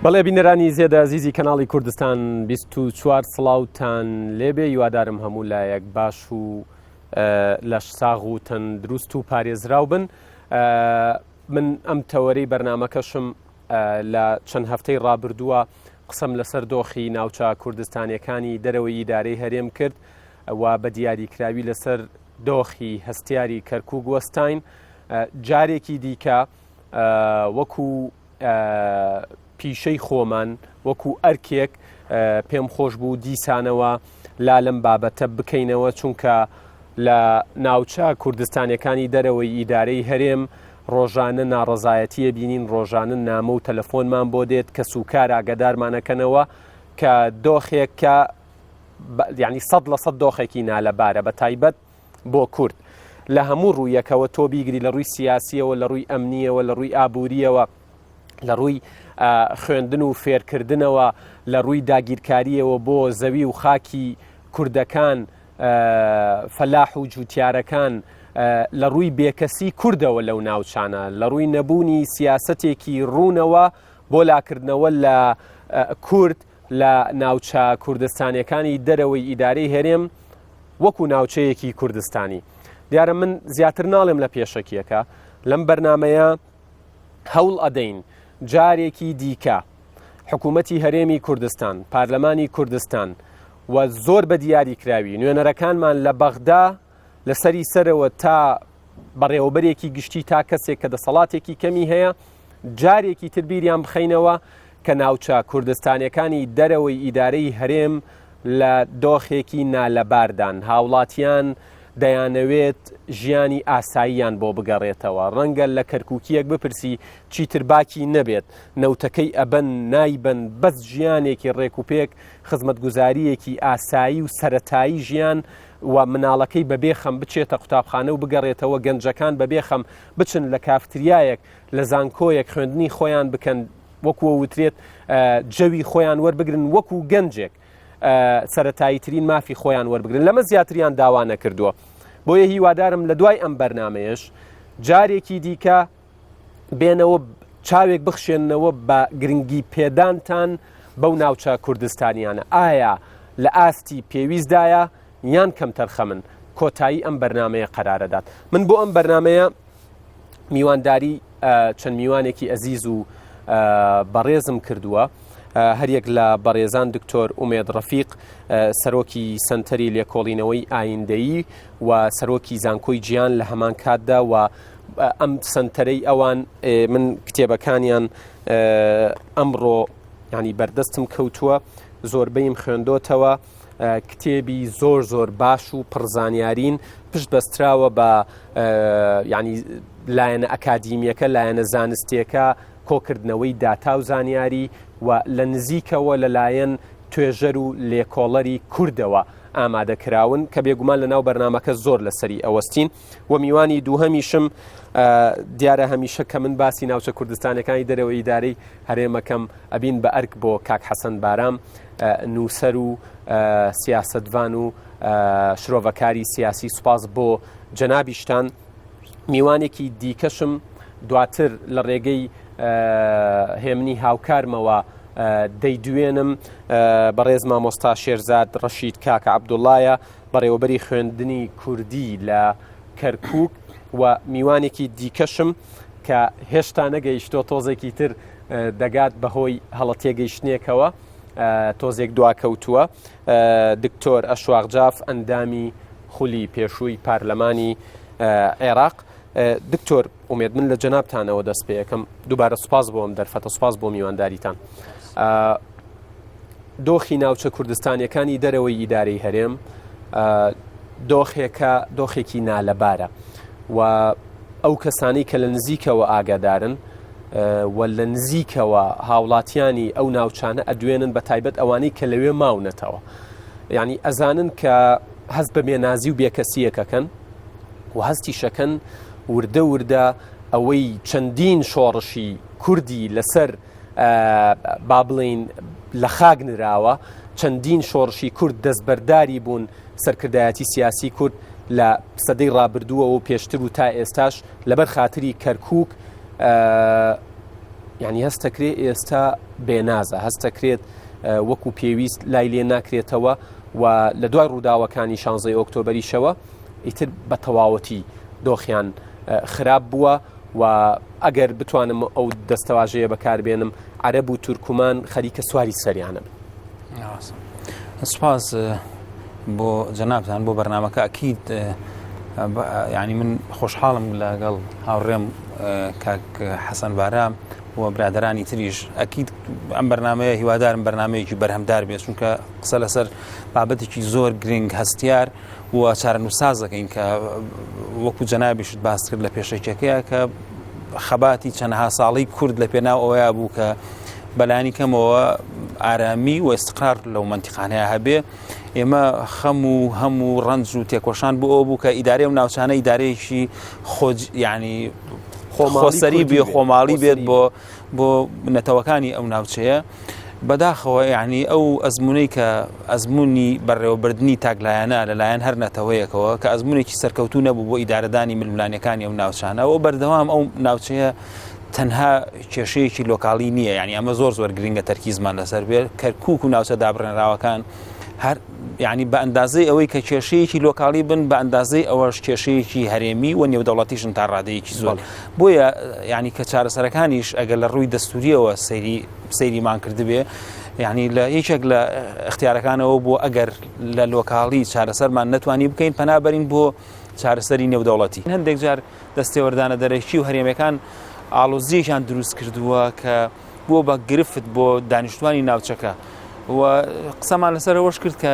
بەڵێ بینەرانی زێدە عزیزی کەناڵی کوردستان 24 سڵاوتان لێبێ هیوادارم هەموو لایەک باش و لە ساغ و تەندروست و پارێزراو بن. من ئەم تەوەرەی بەرنامەکەشم لە چەند هەفتەی ڕابردووە قسەم لەسەر دۆخی ناوچە کوردستانیەکانی دەرەوەی ئیدارەی هەرێم کرد و بە دیاریکراوی لەسەر دۆخی هەستیاری کەرکووک وەستاین. جارێکی دیکە وەکو پیشەی خۆمان وەکو ئەرکێک پێم خۆش بوو دیسانەوە لا لەم بابەتە بکەینەوە، چونکە لە ناوچە کوردستانیەکانی دەرەوەی ئیدارەی هەرێم ڕۆژانە ناڕەزایەتیە بینین، ڕۆژانە نامە و تەلەفۆنمان بۆ دێت کە سوکار ئاگادارمانەکەنەوە کە دۆخێک کە یعنی 100% دۆخێکی نالەبارە بە تایبەت بۆ کورد لە هەموو ڕوویەکەوە تۆ بیگری لە ڕووی سیاسیەوە، لە ڕووی ئەمنیەوە، لە ڕووی ئابووریەوە، لە ڕووی خوێندن و فێرکردنەوە، لە ڕووی داگیرکاریەوە بۆ زەوی و خاکی کوردەکان، فەلاح و جوتیارەکان، لە ڕووی بێکەسی کوردەوە لەو ناوچانە، لە ڕووی نەبوونی سیاسەتێکی ڕوونەوە بۆ لاکردنەوە لە کورد لە ناوچە کوردستانیەکانی دەرەوەی ئیدارەی هەرێم وەکو ناوچەیەکی کوردستانی. دیارە من زیاتر ناڵێم لە پێشەکیەکە لەم بەرنامەیە هەوڵ ئەدەین جارێکی دیکە حکوومەتی هەرێمی کوردستان، پارلەمانی کوردستان و زۆر بە دیاریکراوی نوێنەرەکانمان لە بەغدا لەسەری سەرەوە تا بەڕێوەبەرێکی گشتی تا کەسێک کە دەسەڵاتێکی کەمی هەیە جارێکی تر بیریان بخەینەوە کە ناوچە کوردستانیەکانی دەرەوەی ئیدارەی هەرێم لە دۆخێکی نالەباردان هاوڵاتیان دەیانەوێت ژیانی ئاساییان بۆ بگەڕێتەوە. ڕەنگە لە کەرکووکیەک بپرسی چیتر باکی نەبێت، نەوتەکەی ئەبەن نایبن، بەس ژیانێکی ڕێکوپێک، خزمەتگوزاریەکی ئاسایی و سەرەتایی ژیان و مناڵەکەی بەبێخەم بچێتە قوتابخانە و بگەڕێتەوە، گەنجەکان بەبێخەم بچن لە کافتریایەک لە زانکۆیەک خوێندنی خۆیان بکەن، وەکووە وترێت جەوی خۆیان وەربگرن وەکو گەنجێک سەرەتاییترین مافی خۆیان وەربگرن. لەمە زیاتریان داوا نەکردووە. بۆیە هیوادارم لە دوای ئەم بەرنامەیەش جارێکی دیکە بێنەوە چاوێک بخشێنەوە بە گرنگی پێدانتان بەو ناوچە کوردستانیانە. ئایا لە ئاستی پێویستدایە یان کەمتەرخە من کۆتایی ئەم بەرنامەیە قەرارەدات. من بۆ ئەم بەرنامەیە میوانداری چەند میوانێکی ئەزیز و بەڕێزم کردووە. هەریەک لە بەڕێزان دکتۆر ئومێد ڕەفیق، سەرۆکی سەنتەری لێکۆڵینەوەی ئایندەیی و سەرۆکی زانکۆی گیان لە هەمان کاتدا و ئەم سەنتەرەی ئەوان من کتێبەکانیان ئەمڕۆ ینی بەردەستم کەوتووە، زۆربەیم خوێندۆتەوە، کتێبی زۆر زۆر باش و پڕزانیارین پشت بەستراوە بە ینی لایەنە ئەکادیمیەکە، لایەنە زانستیەکە، کۆکردنەوەی داتا و زانیاری و لە نزیکەوە لەلایەن توێژەر و لێکۆڵەری کوردەوە ئامادەکراون کە بێگومان لە ناو بەرنامەکە زۆر لەسەری ئەوەستین. و میوانی دووهەمیشم دیارە هەمیشە کە من باسی ناوچە کوردستانەکانی دەرەوەی ئیدارەی هەرێمەکەم ئەبین بە ئەرک بۆ کاک حەسەن بارام، نووسەر و سیاسەتوان و شرۆڤەکاری سیاسی. سوپاس بۆ جەنابیشتان. میوانێکی دیکەشم دواتر لە ڕێگەی هێمنی هاوکارمەوە دەیدوێنم بەڕێز مامۆستا شێرزاد ڕەشید کاکە عەبدوڵڵایە، بەڕێوەبەری خوێندنی کوردی لە کەرکووک. و میوانێکی دیکەشم کە هێشتا نەگەیشتۆ تۆزێکی تر دەگات بەهۆی هەڵە تێگەیشتنێکەوە، تۆزێک دواکەوتووە، دکتۆر ئەشواغجاف ئەندامی خولی پێشووی پارلەمانی عێراق. دکتۆر ئومێد من لە جەنابتانەوە دەست پێ یەکەم دووبارە سوپاس بۆم دەرفەتە، سوپاس بۆ میوانداریتان. دۆخی ناوچە کوردستانیەکانی دەرەوەی ئیدارەی هەرێم دۆخێکی نالەبارە و ئەو کەسانی کە لە نزیکەوە ئاگادارن و لە نزیکەوە هاوڵاتیانی ئەو ناوچانە ئەدوێنن، بە تایبەت ئەوانەی کە لەوێ ماونەتەوە، یعنی ئەزانن کە هەست بە بێنازی و بێکەسیەکەکەن و هەستی شەکەن وردە وردە ئەوەی چەندین شۆڕشی کوردی لەسەر با بڵین لە خاک نراوە، چەندین شۆڕشی کورد دەستبەرداری بوون سەرکردایەتی سیاسی کورد لە سەدەی ڕابردووە و پێشتر و تا ئێستاش لەبەر خاتری کەرکووک یعنی هەستەکرێت ئێستا بێنازە هەستەکرێت وەکو پێویست لای لێ ناکرێتەوە و لە دوای ڕووداوەکانی 16 ئۆکتۆبەریشەوە ئیتر بە تەواوەتی دۆخیان خراپ بووە و ئەگەر بتوانم ئەو دەستەواژەیە بەکاربێنم عەرەب و تورکمان خەریکە سواری سەریانە سپاس بۆ جەنابتان بۆ بەرنامەکە ئەکید یعنی من خۆشحاڵم لەگەڵ هاوڕێم کاک حەسەن بارام و برادرانی تریش ئەکید ئەم بەرنامەیە هیوادارم بەرنامەیەکی بەرهەمدار بێت چونکە قسە لەسەر بابەتێکی زۆر گرنگ هەستیار و چارەنووساز دەکەین کە وەکو جەنابیشت باس کرد لە پێشەکەیە کە خەباتی چەندەها ساڵی کورد لە پێناو ئەوەیە بوو کە بەلانی کەمەوە ئارامی و ئێستقرار لەو منتیقانەیە هەبێ ئێمە خەم و هەموو ڕەنج و تێکۆشان بوو ئەو بوو کە ئیدارەی و ناوچانە ئیدارەیەکی ینی خۆسەری بێ خۆماڵی بێت بۆ نەتەوەکانی ئەو ناوچەیە بەداخەوە یعنی ئەو ئەزمونەی کە ئەزمموی بەڕێوەبردننی تاگلایەنە لەلایەن هەر نەتەوەیەکەوە کە ئەزمونێکی سەرکەوتو نەبوو بۆ ئیدارەدانی ململانەکانی ئەو ناوچانە و بەردەوام ئەو ناوچەیە تەنها کێشەیەکی لۆکاڵی نییە ینی ئەمە زۆر گرنگە تەرکیزمان لەسەر بێت کەرکووک و ناوچە دابڕێنراوەکان هەر یعنی بە ئەندازەی ئەوەی کە کێشەیەکی لۆکاڵی بن بە ئەندازەی ئەوەش کێشەیەکی هەرێمی و نێودەوڵەتیشن تا ڕادەیەکی زۆر بۆیە ینی کە چارەسەرەکانیش ئەگەر لە ڕووی دەستوریەوە سەیریمان کردبێ یعنی لە یەکێک لە اختیارەکانەوە بۆ ئەگەر لە لۆکاڵی چارەسەرمان نەتوانی بکەین پەنابەرین بۆ چارەسەری نێودەوڵەتی هەندێک جار دەستێوەردانە دەرەکی و هەرێمەکان ئاڵۆزیەکیان دروست کردووە کە بۆ بە گرفت بۆ دانیشتوانی ناوچەکە و قسەمان لەسەرەوەش کرد کە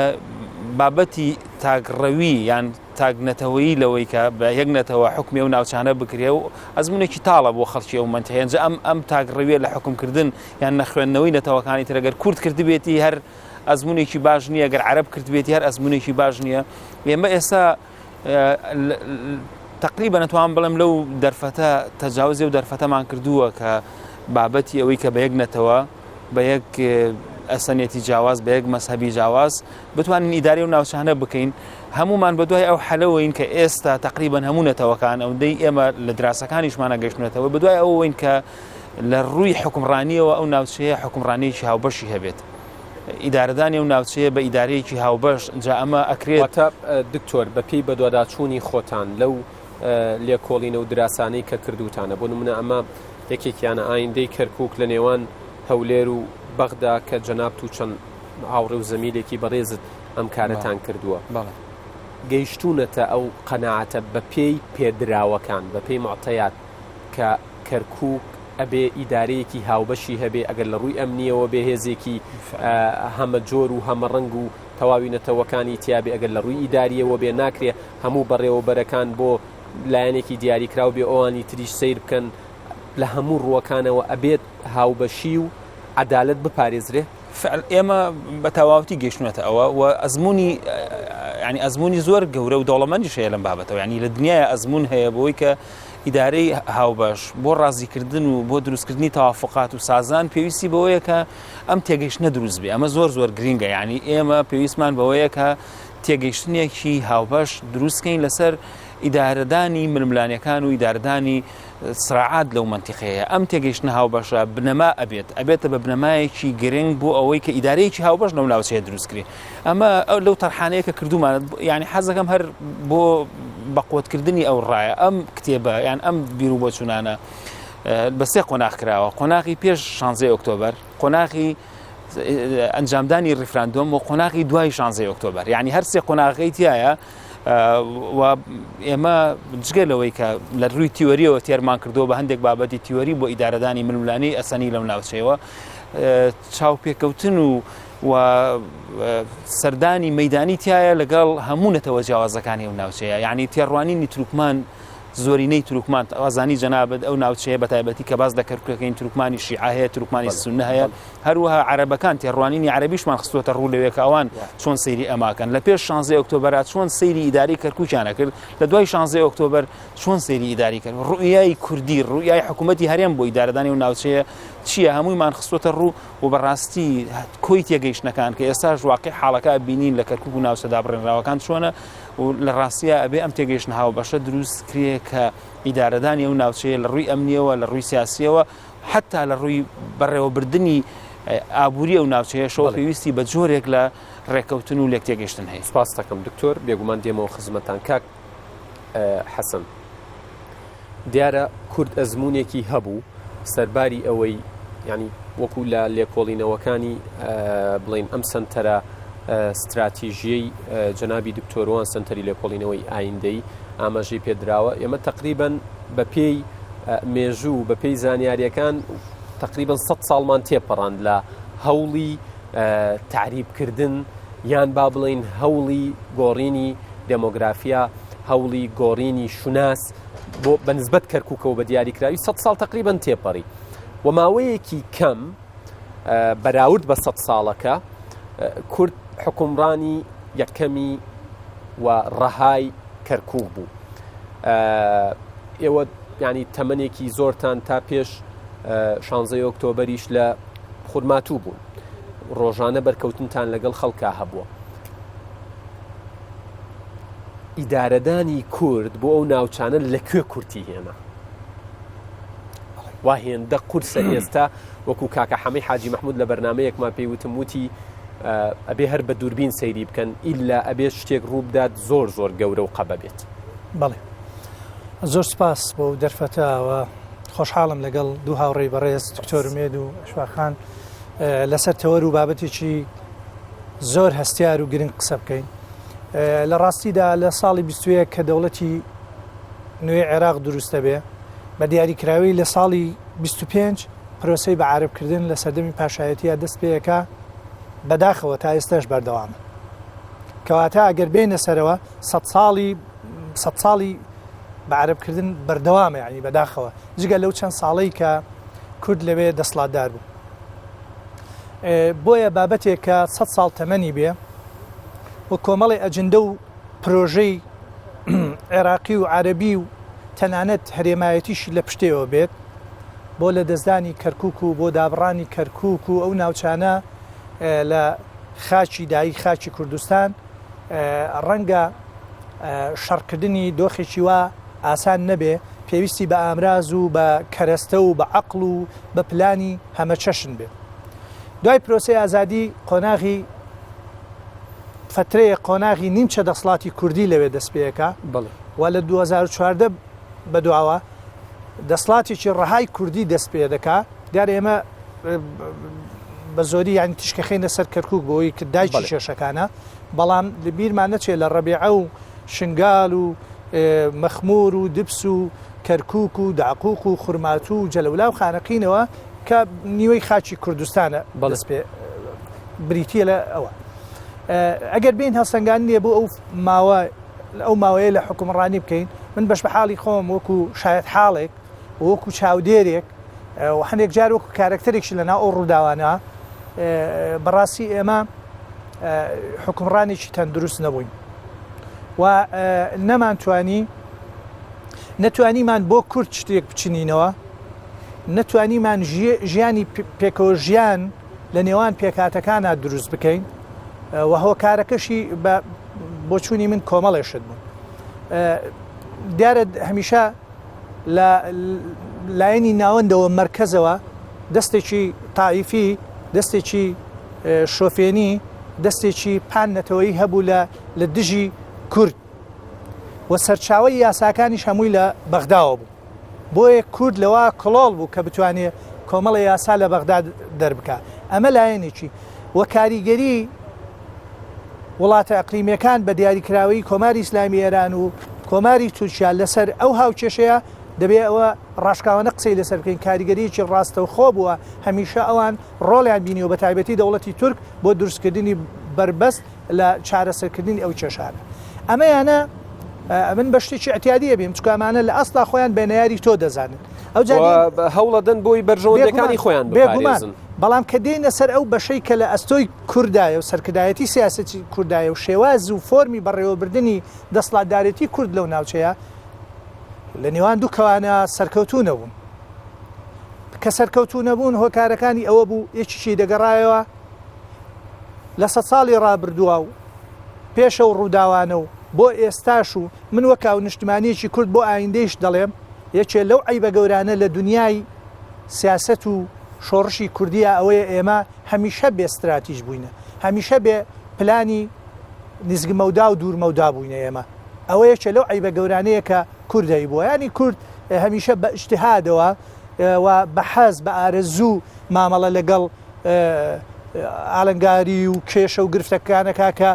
بابەتی تاگڕەوی یان تاگنەتەوەی لەوەی کە بە یەک نەتەوە حکمی و ناوچانە بکرێ و ئەزمونێکی تاڵە بۆ خەڵکی ئەو منتەهێنجە ئەم تاگڕەویە لە حکومکردن یان نەخوێندنەوەی نەتەوەکانی ترەگەر کورد کردبێتی هەر ئەزمونێکی باش نییە گەر عەرەب کردبێتی هەر ئەزمونێکی باش نییە ئێمە ئێستا تقریبا نتوان بڵێم لەو دەرفەتە تەجاوزێ و دەرفەتەمان کردووە کە بابەتی ئەوەی کە بە یەک نەتەوە بە یەک ئەسەنێتی جیاواز بە یەک مەسهەبی جیاواز بتوانین ئیدارەی و ناوچانە بکەین هەمومان بە دوای ئەو حەلەوەین کە ئێستا تقریبا هەموو نەتەوەکان ئەوەندەی ئێمە لە دراسەکانیشمانە گەشتنێتەوە بە دوای ئەوەین کە لە ڕووی حکومڕانیەوە ئەو ناوچەیە حکومڕانیەکی هاوبەشی هەبێت ئیدارەدانی و ناوچەیە بە ئیدارەیەکی هاوبەش جا ئەمە ئەکرێت دکتۆر بەپێی بە دوواداچوونی خۆتان لەو لێکۆڵینە و دراسانەی کە کردوتانە بۆ نمونە ئەمە یەکێکیانە ئایندەی کەرکووک لە نێوان هەولێر و بەغدا کە جەناب و چەند هاوڕێ و زەمیلێکی بەڕێزت ئەم کارەتان کردووە گەیشتونەتە ئەو قەناعەتە بە پێی پێدراوەکان بە پێی معتەیات کە کەرکووک ئەبێ ئیدارەیەکی هاوبەشی هەبێ ئەگەر لە ڕووی ئەمنیەوە بێ هێزێکی هەمە جۆر و هەمە ڕنگ و تەواوی نەتەوەکانی تیابێ ئەگەر لە ڕووی ئیداریەوە بێ ناکرێ هەموو بەڕێوەبەرەکان بۆ لایەنێکی دیاریکراو بێ ئەوانی تریش سیر بکەن لە هەموو ڕووەکانەوە ئەبێت هاوبەشی و عەدالەت بپارێزرێ ئێمە بە تەواوەتی گەیشتونەتە ئەوە و ئەزمموی ینی ئەزمموی زۆر گەورە و دەوڵەمەندیش هەیە لەم بابەتەوە ینی لە دنیای ئەزممون هەیە بۆی کە ئیدارەی هاوبەش بۆ ڕازیکردن و بۆ دروستکردنی تەوافقات و سازان پێویستی بەوەیە کە ئەم تێگەیشتنە دروست بێ ئەمە زۆر گرینگە ینی ئێمە پێویستمان بەوەیە کە تێگەیشتنێکی هاوبەش دروستکەین لەسەر ئیدارەدانی ململانەکان و ئیدارەدانی سرعات لەو منتیقەیە ئەم تێگەیشتنە هاوبەشە بنەما ئەبێتە بە بنەمایەکی گرنگ بۆ ئەوەی کە ئیدارەیەکی هاوبەش لەو ناوچەیە دروستکرێ ئەمە لەو تەرحانەیە کە کردومانە ینی حەزەکەم هەر بۆ بەقوتکردنی ئەو ڕایە ئەم کتێبە یان ئەم بیر و بۆچوونانە بە سێ قۆناغ کراوە قۆناغی پێش 16 ئۆکتۆبەر قۆناغی ئەنجامدانی ڕیفراندۆم و قۆناغی دوای 16 ئۆکتۆبەر یعنی هەر سێ قۆناغەی تایە و ئێمە جگە لەوەی کە لە ڕووی تیۆریەوە تێرمان کردو بە هەندێک بابەتی تیۆری بۆ ئیدارەدانی ململانی ئەسەنی لەم ناوچەیەوە چاوپێکەوتن و سەردانی مەیدانی تایە لەگەڵ هەموو نەتەوە جیاوازەکانی ئەو ناوچەیە یعنی تێڕوانینی تورکمان زۆرینەی تورکمان ئازانی جەنابەت ئەو ناوچەیە بە تایبەتی کە باز دەکەرکەکەین تورکمانی شیعە هەیە تورکمانی سوننە هەیە هەروەها عەرەبەکان تێڕوانینی عەرەبیشمان خستووەتە ڕوو لەوێ کە ئەوان چۆن سەیری ئەماکەن لە پێش 16 ئۆکتۆبەر چۆن سەیری ئیداری کەرکووکیانە کرد لە دوای 16 ئۆکتۆبەر چۆن سەیری ئیداری کرد ڕوئیای کوردی ڕوئیای حکوومەتی هەرێم بۆ ئیدارەدانی و ناوچەیە چییە هەموویمان خستووەتە ڕوو و بەڕاستی کۆی تێگەیشتنەکان کە ئێستاش واقعی حاڵەکە بینین لە کەرکووک و ناوچە دابڕێنراوەکان چۆنە و لە ڕاستیە ئەبێ ئەم تێگەیشتن هاوبەشە دروست کرێ کە ئیدارەدانی ئەو ناوچەیە لە ڕووی ئەمنیەوە لە ڕووی سیاسیەوە حتا لە ڕووی بەڕێوەبردننی ئابووری ئەو ناوچەیە شەوە پێویستی بە جۆرێک لە ڕێکەوتن و لێکتێگەشتن هەیە. سپاس دەکەم دکتۆر بێگومان دێمەوە خزمەتان کاک حەسەن دیارە کورد ئەزمونێکی هەبوو سەرباری ئەوەی ینی وەکو لە لێکۆڵینەوەکانی بڵین ئەم سنتەرە استراتیژیەی جەنابی دکتۆرەوان سنتەری لێکۆڵینەوەی ئایندەی ئاماژەی پێدراوە ئێمە تقریبەن بە پێی مێژوو بە پێی زانیاریەکان تقریبەن 100 ساڵمان تێپەڕاند لە هەوڵی تعریبکردن یان با بڵین هەوڵی گۆڕینی دێمۆگرافیا هەوڵی گۆڕینی شوناس بۆ بەنسبەت کەرکووکەوە بە دیاریکراوی 100 ساڵ تقریبەن تێپەڕی و ماوەیەکی کەم بەراورد بە 100 ساڵەکە کورد حکومڕانی یەکەمی و ڕەهای کەرکووک بوو. ئێوە ینی تەمەنێکی زۆرتان تا پێش 16 ئۆکتۆبەریش لە خورماتوو بوون ڕۆژانە بەرکەوتنتان لەگەڵ خەڵکا هەبووە. ئیدارەدانی کورد بۆ ئەو ناوچانە لەکوێ کورتی هێنا وا هێندە قورسە ئێستا وەکو کاکە حەمەی حاجی مەحموود لە بەرنامەیەکمان پێیوتم وتی ئەبێ هەر بە دووربین سەیری بکەن ئیلا ئەبێ شتێک ڕوو بدات زۆر زۆر گەورە و قەبە بێت. بەڵێ زۆر سپاس بۆ دەرفەتەوە خۆشحاڵم لەگەڵ دوو هاوڕێی بەڕێز دکتۆر مێد و شواخان لەسەر تەوەر و بابەتێکی زۆر هەستیار و گرنگ قسە بکەین. لە ڕاستیدا لە ساڵی 21 کە دەوڵەتی نوێی عێراق دروستە بێ بە دیاریکراوی لە ساڵی 25 پرۆسەی بە عاربکردن لە سەردەمی پاشایەتیە دەست پێیەکە بەداخەوە تا ئێستاش بەردەوامە کەواتە ئەگەر بێنە سەرەوە 100 ساڵی بە عاربکردن بەردەوامە ینی بەداخەوە جگە لەو چەند ساڵەی کە کورد لەوێ دەسڵاتدار بوو. بۆیە بابەتێک کە 100 ساڵ تەمەنی بێ و کۆمەڵی ئەجندە و پرۆژەی عێراقی و عەرەبی و تەنانەت هەرێمایەتیش لە پشتێەوە بێت بۆ لە دەستدانی کەرکووک و بۆ دابڕانی کەرکووک و ئەو ناوچانە لە خاچی دایی خاچی کوردستان ڕەنگە شەڕکردنی دۆخێکی وا ئاسان نەبێ پێویستی بە ئامراز و بە کەرەستە و بە عەقڵ و بە پلانی هەمە چەشن بێ. دوای پرۆسەی ئازادی قۆناغی فترەیە قۆناغی نیمچە دەسڵاتی کوردی لەوێ دەست پێیەکە و لە 2014 بەدواوە دەسڵاتێکی ڕەهای کوردی دەست پێ دەکا دیارە ئێمە بە زۆری یانی تشکەخینە سەر کەرکووک بۆی کە دایکی شێشەکانە بەڵام لە بیرمان نەچێت لە ڕەبیعە و شنگال و مەخمور و دبس و کەرکووک و داقووق و خورمات و جەلەولا و خانەقینەوە کە نیوەی خاچی کوردستانە بەڵست پێ بریتە لە ئەوە. ئەگەر بین هەڵسەنگان نییە بۆ ئەو ماوەیە لە حکومڕانی بکەین من بەش بە حاڵی خۆم وەکو شاید حاڵێک وەکو چاودێرێک و هەندێک جار وەکو کارکتەرێکی لەنا ئەو ڕووداوانە بەڕاستی ئێمە حکومڕانێکی تەندروست نەبووین و نەتوانیمان بۆ کورد شتێک بچینینەوە نەتوانیمان ژیانی پێکەوە ژیان لە نێوان پێکاتەکانە دروست بکەین و هۆکارەکەشی بۆ چوونی من کۆمەڵێشت بوون. دیارە هەمیشە لە لایەنی ناوەندەوە مرکزەوە دەستێکی تایفی دەستێکی شۆفێنی دەستێکی پان نەتەوەی هەبوو لە دژی کورد و سەرچاوی یاساکانیش هەمووی لە بەغداوە بوو بۆیە کورد لەوە کڵۆڵ بوو کە بتوانێت کۆمەڵی یاسا لە بەغدا دەربکە. ئەمە لایەنێکی و کاریگەری وڵاتە ئەقلیمیەکان بە دیاریکراوی کۆماری ئیسلامی ئێران و کۆماری تورکیا لەسەر ئەو هاوکێشەیە دەبێت ئەوە ڕاشکاوانە قسەی لەسەر بکەین کاریگەریەکی ڕاستە و خۆ بووە هەمیشە ئەوان ڕۆڵیان بینیەوە بە تایبەتی دەوڵەتی تورک بۆ دروستکردنی بربەست لە چارەسەرکردنی ئەو کێشانە. ئەمەیانە من بە شتێکی ئەتیادیە بیم چکامانە لە ئەستا خۆیان بێنەیاری تۆ دەزانن ئەو هەوڵەدەن بۆی بەرژەوەندەکانی خۆیان بێگومان بەڵام کە دێنە سەر ئەو بەشەی کە لە ئەستۆی کوردایە و سەرکردایەتی سیاسەتی کوردایە و شێواز و فۆرمی بەڕێوەبردننی دەسڵاتدارێتی کورد لەو ناوچەیە لە نێوان دوو کەوانە سەرکەوتوو نەبوون کە سەرکەوتوو نەبوون هۆکارەکانی ئەوە بوو یەکیشی دەگەڕایەوە لە 100 ساڵی ڕابردووە و پێشە و ڕووداوانە و بۆ ئێستاش و من وەکاو نیشتمانیەکی کورد بۆ ئایندەیش دەڵێم یەکێ لەو عیبە گەورانە لە دنیای سیاست و شۆڕشی کوردیە ئەوەیە ئێمە هەمیشە بێ استراتیژ بووینە، هەمیشە بێ پلانی نزگمەودا و دوورمەودا بووینە ئێمە. ئەوە یەکێ لەو عیبە گەورانەیە کە کوردایی بووە، ینی کورد هەمیشە بە ئیجتیهادەوە و بە حەز بە ئارەزوو مامەڵە لەگەڵ ئاڵنگاری و کێشە و گرفتەکانەکە کە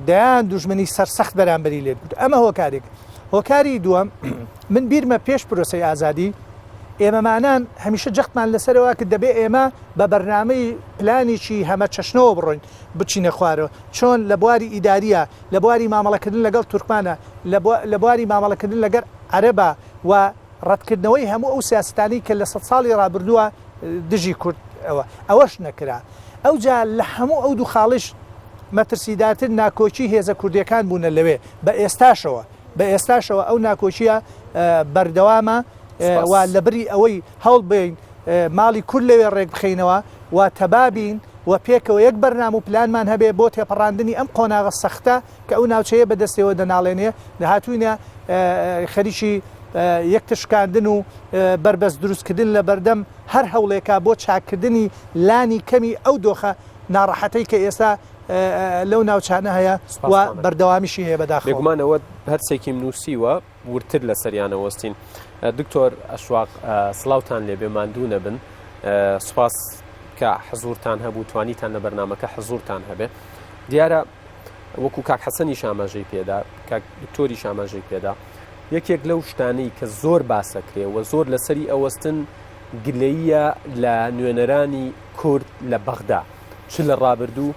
دەیان دوژمنی سەرسەخت بەرامبەری لێت بوو. ئەمە هۆکارێک. هۆکاری دووەم من بیرمە پێش پرۆسەی ئازادی ئێمەمانان هەمیشە جەختمان لەسەرەوە کە دەبێ ئێمە بە بەرنامەی پلانێکی هەمە چەشنەوە بڕۆین بچینە خوارەوە، چۆن لە بواری ئیداریە، لە بواری مامەڵەکردن لەگەڵ تورکمانە، لە بواری مامەڵەکردن لەگەر عەرەبە و ڕەتکردنەوەی هەموو ئەو سیاستانی کە لە 100 ساڵی ڕابردووە دژی کورد ئەوەش نەکرا. ئەوجا لە هەموو ئەو دوو خاڵش مەترسیداتر ناکۆچی هێزە کوردیەکان بوونە لەوێ بە ئێستاشەوە ئەو ناکۆچیە بەردەوامە و لەبری ئەوەی هەڵ بین ماڵی کورد لەوێ ڕێک بخینەوە و تەبابین و پێکەوە یەک بەرنام و پلانمان هەبێ بۆ تێپەڕاندنی ئەم قۆناغە سەختە کە ئەو ناوچەیە بەدەستەوە دەناڵێنێ داهاتوونە خەریکی یەکتشکاندن و بربەست دروستکردن لە بەردەم هەر هەوڵێکا بۆ چاکردنی لانی کەمی ئەو دۆخە ناڕەحەتەی کە ئێستا لەو ناوچانە هەیە و بەردەوامیشی هەیە بەداخەوە. بێگومانەوە هەرسێکی نووسیوە ورتر لە سەریانە وەستین. دکتۆر ئەشواق سڵاوتان لێبێ ماندوو نەبن، سوپاس کە حزورتان هەبوو، توانیتان لە بەرنامەکە حزورتان هەبێ. دیارە وەکو کاک حەسەنی شاماژەی پێدا، کاک دکتۆری شاماژەی پێدا، یەکێک لەو شتانەی کە زۆر باسەکرێ و زۆر لەسەری ئەوەستن گلەیە لە نوێنەرانی کورد لە بەغدا، چ لە ڕابردوو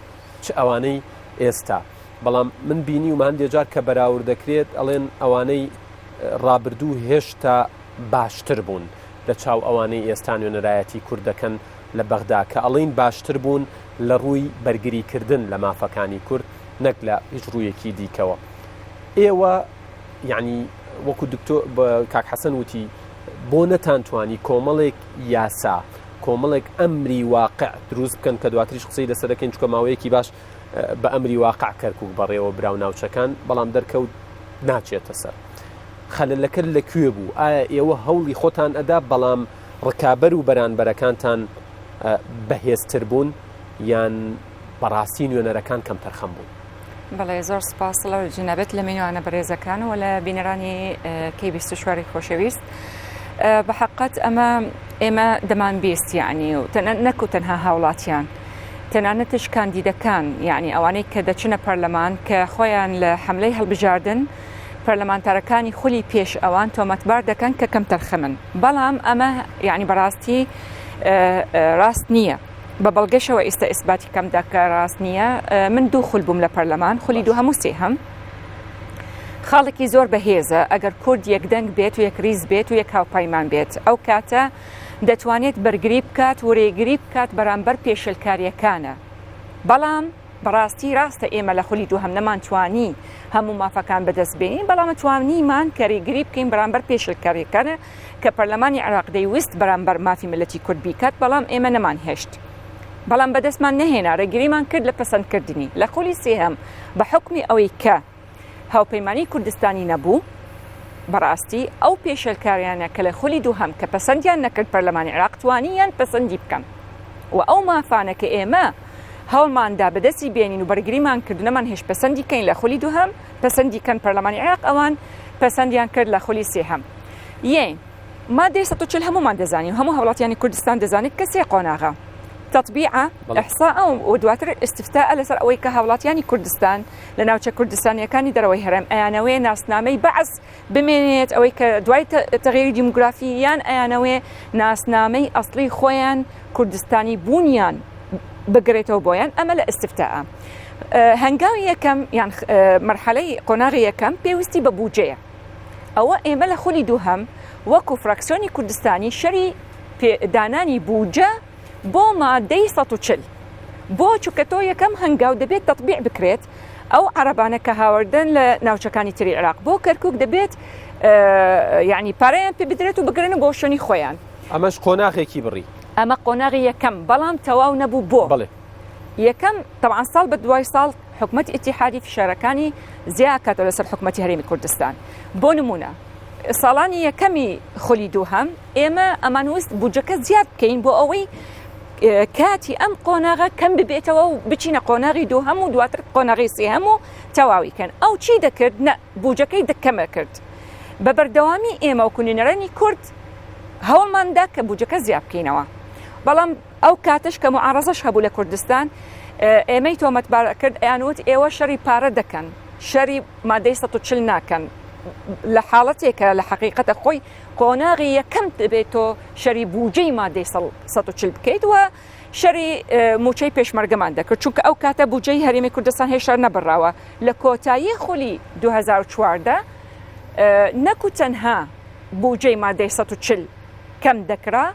چ ئەوانەی ئێستا. بەڵام من بینی و هەندێک جار کە بەراورد دەکرێت ئەڵێن ئەوانەی ڕابردوو هێشتا باشتر بوون لە چاو ئەوانەی ئێستا نوێنەرایەتی کوردەکەن لە بەغدا، کە ئەڵین باشتر بوون لە ڕووی بەرگریکردن لە مافەکانی کورد نەک لە هیچ ڕوویەکی دیکەوە. ئێوە یعنی وەکو دکتۆر کاک حەسەن وتی بۆ نەتانتوانی کۆمەڵێک یاسا، کۆمەڵێک ئەمری واقع دروست بکەن کە دواتریش قسەی لەسەر دەکەین چکە ماوەیەکی باش بە ئەمری واقع کەرکووک بەڕێوە براو ناوچەکان، بەڵام دەرکەوت ناچێتە سەر. خەلەلەکە لەکوێ بوو؟ ئایا ئێوە هەوڵی خۆتان ئەدا بەڵام ڕکابەر و بەرانبەرەکانتان بەهێزتر بوون یان بەڕاستی نوێنەرەکان کەم تەرخەم بوون؟ بەڵێ زۆر سپاس لەو جنابەت لە مینوانە بەڕێزەکان و لە بینەرانی کەی 24 خۆشەویست. بە حقیقت ئێمە دەمان بیست یعنی و نەک و تەنها هاوڵاتیان، تەنانەتش کاندیدەکان یعنی ئەوانەی کە دەچنە پەرلەمان کە خۆیان لە حملەی هەڵبژاردن پەرلەمانتارەکانی خولی پێش ئەوان تۆمەتبار دەکەن کە کەم تەرخەمن. بەڵام ئەمە یعنی بەڕاستی ڕاست نییە. بە بەڵگەشەوە ئێستا ئیسباتی کەم دەکە ڕاست نییە. من دوو خول بووم لە پەرلەمان، خولی دوو هەموو سێهەم. خاڵێکی زۆر بەهێزە ئەگەر کورد یەکدەنگ بێت و یەک ریز بێت و یەک هاوپایمان بێت، ئەو کاتە دەتوانێت بەرگری بکات و ڕێگری بکات بەرامبەر پێشلکاریەکانە. بەڵام بەڕاستی ڕاستە ئێمە لە خولی دوو هەم نەمانتوانی هەموو مافەکان بەدەست بێنین، بەڵام توانیمان کە ڕێگری بکەین بەرامبەر پێشلکاریەکانە کە پەرلەمانی عێراق دەیویست بەرامبەر مافی ملەتی کورد بیکات، بەڵام ئێمە نەمان هێشت. بەڵام بەدەستمان نەهێنا، ڕێگریمان کرد لە پەسەندکردنی. لە خولی سێهەم بە حکمی ئەوەی کە هاوپەیمانی کوردستانی نەبوو، بەڕاستی ئەو پێشەلکاریانە کە لە خولی دووهەم کە پەسەندیان نەکرد پەرلەمانی عێراق توانیان پەسەندی بکەن و ئەو مافانە کە ئێمە هەوڵماندا بەدەستی بێنین و بەرگریمان کردنەمان هێش پەسەندی کەین لە خولی دووهەم پەسەندی کەن پەرلەمانی عێراق، ئەوان پەسەندیان کرد لە خولی سێهەم. یەن مادەی 140 هەمومان دەزانین، هەموو هەوڵاتیانی کوردستان دەزانێت کە سێ قۆناغە تطبيعة إحصاء ودواتر استفتاء لسر أوي كهولاتياني كردستان لناوچە کوردستانیەکانی دەرەوەی هەرێم ئەیانەوێ ناسنامەی بەعز بمێنێت ئەوەی کە دوای تەغییری دیموگرافییان ئەیانەوێ ناسنامەی ئەسڵی خۆیان کوردستانی بوونیان بگرێتەوە بۆیان. ئەمە لە ئستفتاء. هەنگاوی یەکەم یان مەرحەلەی قۆناغی یەکەم پێویستی بە بوجەیە. ئەوە ئێمە لە خولی دووهەم وەکو فراکسیۆنی کوردستانی شەری دانانی بوجە بۆ مادەی 140 بۆ چووکە تۆ یەکەم هەنگاو دەبێت تەطبیع بکرێت ئەو عەرەبانە کە هاوردن لە ناوچەکانی تری عێراق. بۆ کەرکووک دەبێت یعنی پارەیان پێ بدرێت و بگرن بۆ شوێنی خۆیان. ئەمەش قۆناغێکی بڕی، ئەمە قۆناغی یەکەم، بەڵام تەواو نەبوو. بۆ بڵێ یەکەم طبعا ساڵ بە دوای ساڵ حکومەتی ئیتیحادی فشارەکانی زیاد کاتەوە لەسەر حکومەتی هەرێمی کوردستان. بۆ نمونە ساڵانی یەکەمی خۆلی دووهەم ئێمە ئەمانویست بودجەکە زیاد بکەین بۆ ئەوەی کاتی ئەم قۆناغە کەم ببێتەوە و بچینە قۆناغی دووهەم و دواتر قۆناغی سێهەم و تەواویکەن. ئەو چی دەکرد؟ بودجەکەی دەکەمە کرد. بە بەردەوامی ئێمە و کونینەرانی کورد هەوڵماندا کە بودجەکە زیاد بکەینەوە. بەڵام ئەو کاتش کە معارەزەش هەبوو لە کوردستان ئێمەی تۆمەتبار کرد ئەیانوت ئێوە شەری پارە دەکەن، شەری مادەی 140 ناکەن. لە حاڵەتێکە لە حقیقەتە خۆی قۆناغی یەکەم دەبێتۆ شەری بودجەی مادەی 140 بکەیت و شەری موچەی پێشمەرگەمان دەکرد، چونکە ئەو کاتە بودجەی هەرێمی کوردستان هێشتا نەبڕاوە. لە کۆتایی خۆلی 2014 نەکو تەنها بودجەی مادەی 140 کەم دەکرا،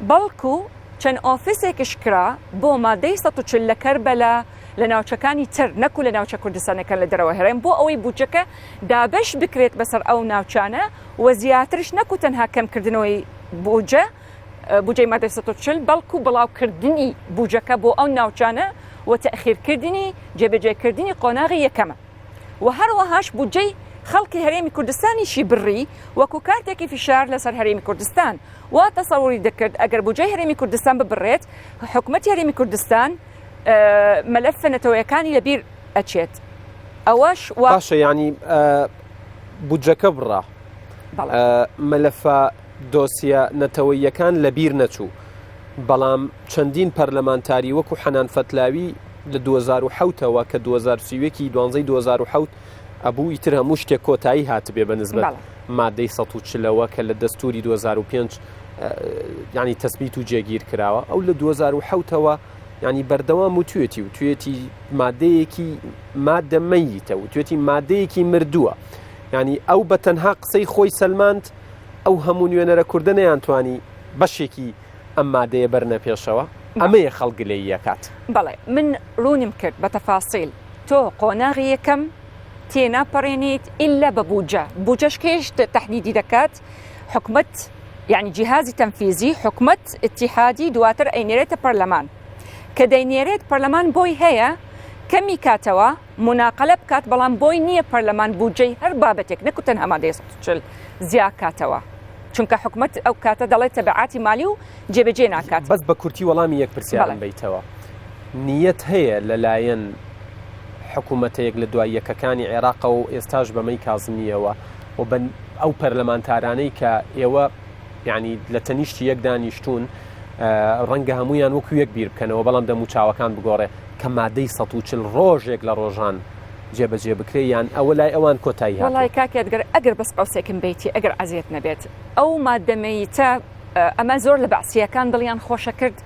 بەڵکو چەند ئۆفیسێکش کرا بۆ مادەی 140 لە کەربەلا لە ناوچەکانی تر نەکو لە ناوچە کوردستانەکە لە دەرەوە هەرێم بۆ ئەوەی بودجەکە دابش بکرێت بەسەر ئەو ناوچانە و زیاترش نەکو تەنها کەمکردنەوەی بودجەی مادەی 140 بەڵکو بڵاوکردنی بودجەکە بۆ ئەو ناوچانە و تەخیرکردنی جێبەجێکردنی قۆناغی یەکەمە و هەروەهاش بودجەی خەڵکی هەرێمی کوردستانیشی بڕی وەکو کارتێکی فشار لەسەر هەرێمی کوردستان وا تەسەووری دەکرد ئەگەر بودجەی هەرێمی کوردستان ببڕێت حکوومەتی هەرێمی کوردستان مەلەفە نەتەوەیەکانی لەبیر ئەچێت. ئەوەش باشە ینی بودجەکە بڕا مەلەفە دۆسیە نەتەوەیەکان لەبیر نەچوو، بەڵام چەندین پەرلەمانتاری وەکو حەنان فەتلاوی لە 2007ەوە کە 2007 ئەبوو ئیتر هەموو شتێک کۆتایی هاتبێ بەنسبەت مادەی 140ەوە کە لە دەستوری 2005 ینی تەسبیت و جێگیر کراوە. ئەو لە 2007ەوە ینی بەردەوام و توێتی مادەیەکی مادە مەیتە و توێتی مادەیەکی مردووە. ینی ئەو بە تەنها قسەی خۆی سەلماند ئەو هەموو نوێنەرە کوردە نەیانتوانی بەشێکی ئەم مادەیە بەرنە پێشەوە. ئەمەیە خەڵک لێی یەکات. بەڵێ من ڕوونم کرد بە تەفاسیل تۆ قۆناغی یەکەم تێناپەڕێنیت ئللا بە بودجەش کێش تەحدیدی دەکات حکومەت یعنی جیهازی تەنفیزی حکومەت اتحادی دواتر ئەینێرێتە پەرلەمان کە دەینێرێت پەرلەمان بۆی هەیە کەمی کاتەوە مناقەلە بکات، بەڵام بۆی نییە پەرلەمان بودجەی هەر بابەتێک نەکو تەنها مادەی 140 زیاد کاتەوە، چونکە حکومەت ئەو کاتە دەڵێت تەبعاتی مالی و جێبەجێ ناکات. بەس بە کورتی وەڵامی یەک پرسیارم بیتەوە، نیەت هەیە لەلایەن حکوومەتەیەک لە دوای یەکەکانی عێراق و ئێستاش بەمەی کازمیەوە و بن ئەو پەرلەمانتارانەی کە ئێوە یعنی لە تەنیشتی یەک دانیشتون ڕەنگە هەمویان وەکو یەک بیر بکەنەوە، بەڵام دەموچاوەکان بگۆڕێ کە مادەی 140 ڕۆژێک لە ڕۆژان جێبەجێ بکرێ یان ئەوە لای ئەوان کۆتایی هات. وڵای کاکێتگەر ئەگەر بەس قەوسێکم بیتی ئەگەر ئەزیێت نەبێت ئەو مادەمەیتە ئەمە زۆر لە بەعسیەکان دڵیان خۆشە کرد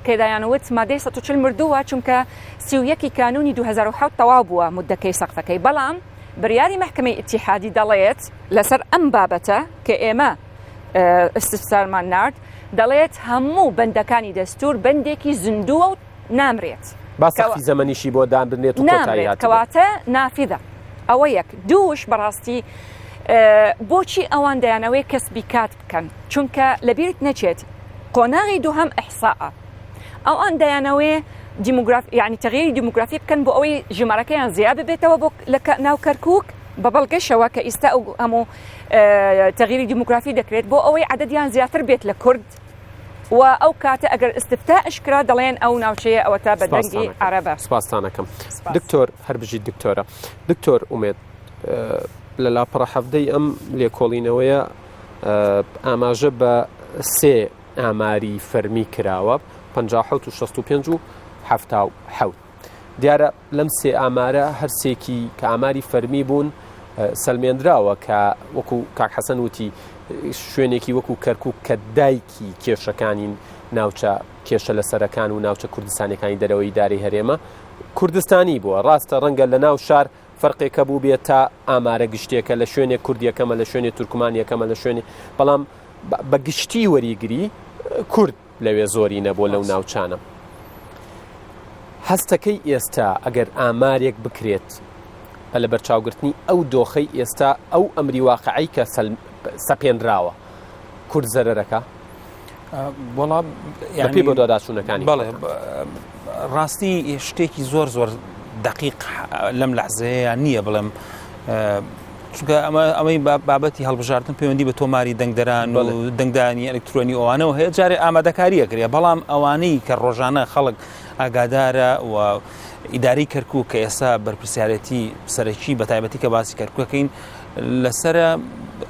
کە دایانەوت مادەی 140 مردووە، چونکە 31 کانونی 2007 تەواو بووە مودەکەی سەقفەکەی، بەڵام بڕیاری محکمەی ئیتیحادی دەڵێت لەسەر ئەم بابەتە کە ئێمە استفسارمان نارد دەڵێت هەموو بەندەکانی دەستور بەندێکی زیندووە و نامرێت. باسەختی زەمەنیشی بۆ دابنێت و کۆتایی هات کەواتە نافیدە. ئەوە یەک. دووش بەڕاستی بۆچی ئەوان دەیانەوەی کەسبی کات بکەن؟ چونکە لەبیرت نەچێت قۆناغی دووهەم ئەحساءە، ئەوان دەیانەوەی یعنی تەغییری دیموگرافی بکەن بۆ ئەوەی ژمارەکەیان زیاد ببێتەوە بۆ ناو کەرکووک بە بەڵگەشەوە کە ئیستا هەموو تەغییری دیموگرافی دەکرێت بۆ ئەوەی عەدەدیان زیاتر بێت لە کورد و ئەو کاتە ئەگەر استفتاءش کرا دەڵێن ئەو ناوچەیە ئەوە تا بەدەنگی عەرەبە. سپاسانەکەم دکتۆر هەربژی دکتۆرە. دکتۆر ئومێد لە لاپەڕە هەفتەی ئەم لێکۆڵینەوەیە ئاماژە بە سێ ئاماری فەرمی کراوە 57 و 65 و 77. دیارە لەم سێ ئامارە هەرسێکی کە ئاماری فەرمی بوون سەلمێنراوە کە وەکو کاک حەسەن وتی شوێنێکی وەکو کەرکووک کە دایکی کێشەکانی ناوچە کێشە لە سەرەکان و ناوچە کوردستانەکانی دەرەوەی دارەی هەرێمە کوردستانی بووە. ڕاستە ڕەنگە لە ناو شار فەرقێکە بوو بێت تا ئامارە گشتێکە لە شوێنێک کوردیەکەمە لە شوێنێ تورکمانیەکەمە لە شوێنێ، بەڵام بە گشتی وەریگری کورد لەوێ زۆری نەبوو لەو ناوچانە. هەستەکەی ئێستا ئەگەر ئامارێک بکرێت لە بەرچاوگرتنی ئەو دۆخەی ئێستا ئەو ئەمری واقعی کە سەپێنراوە کورد زەرەرەکە وەڵام پێی بۆ داداچوونەکانی. بەڵێ ڕاستی شتێکی زۆر دقیق لەم لەحزەیە نییە بڵێم چونکە ئەمەی بابەتی هەڵبژاردن پەیوەندی بە تۆماری دەنگدەران و دەنگدانی ئەلکترۆنی ئەوانەوە هەیە جارێ ئامادەکاریەکرێ بەڵام ئەوانەی کە ڕۆژانە خەڵک ئاگادارە و ئیداری کەرکووک کە ئێستا بەرپرسیارەتی سەرەکی بە تایبەتی کە باسی کەرکووەکەین لەسرە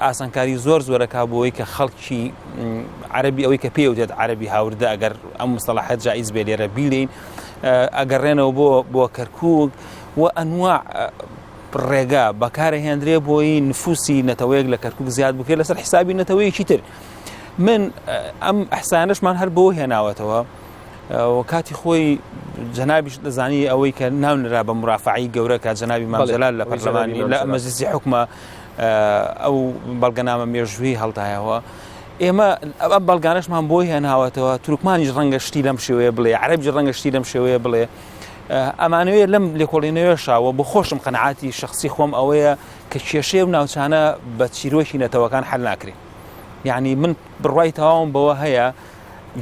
ئاسانکاری زۆرەکە بۆەوەی کە خەڵکی عەربی ئەوەی کە پێوتێت عەربی هاوردە ئەگەر ئەم مستەلاحەت جائز بێ لێرە بیلین ئەگەڕێنەوە بۆ کەرکووک و ئەنواع ڕێگا بەکارهێنرێ بۆی نفوسی نەتەوەیەک لە کەرکووک زیاد بکرێت لەسەر حسابی نەتەوەیەکی تر من ئەم ئەحسانەشمان هەر بۆ هێناوەتەوە و کاتی خۆی جەنابیش دەزانی ئەوەی کە ناونرا بە مرافعی گەورە کە جەنابی مامجەلال لە پەرلەمانی لە مەجلیسی حکومە ئەو بەڵگەنامە مێژووی هەڵدایەوە ئێمە ئەم بەڵگانەشمان بۆی هێناوەتەوە تورکمانیش ڕەنگە شتی لەم شێوەیە بڵێ عەرەبیش ڕەنگە شتی لەم شێوەیە بڵێ ئەمانەوەیە لەم لێکۆڵینەوەشاوە بۆ خۆشم قەنەعاتی شخصی خۆم ئەوەیە کە کێشەیە و ناوچانە بە چیرۆکی نەتەوەکان حەل ناکرێت یعنی من بڕوای تەواوم بەوە هەیە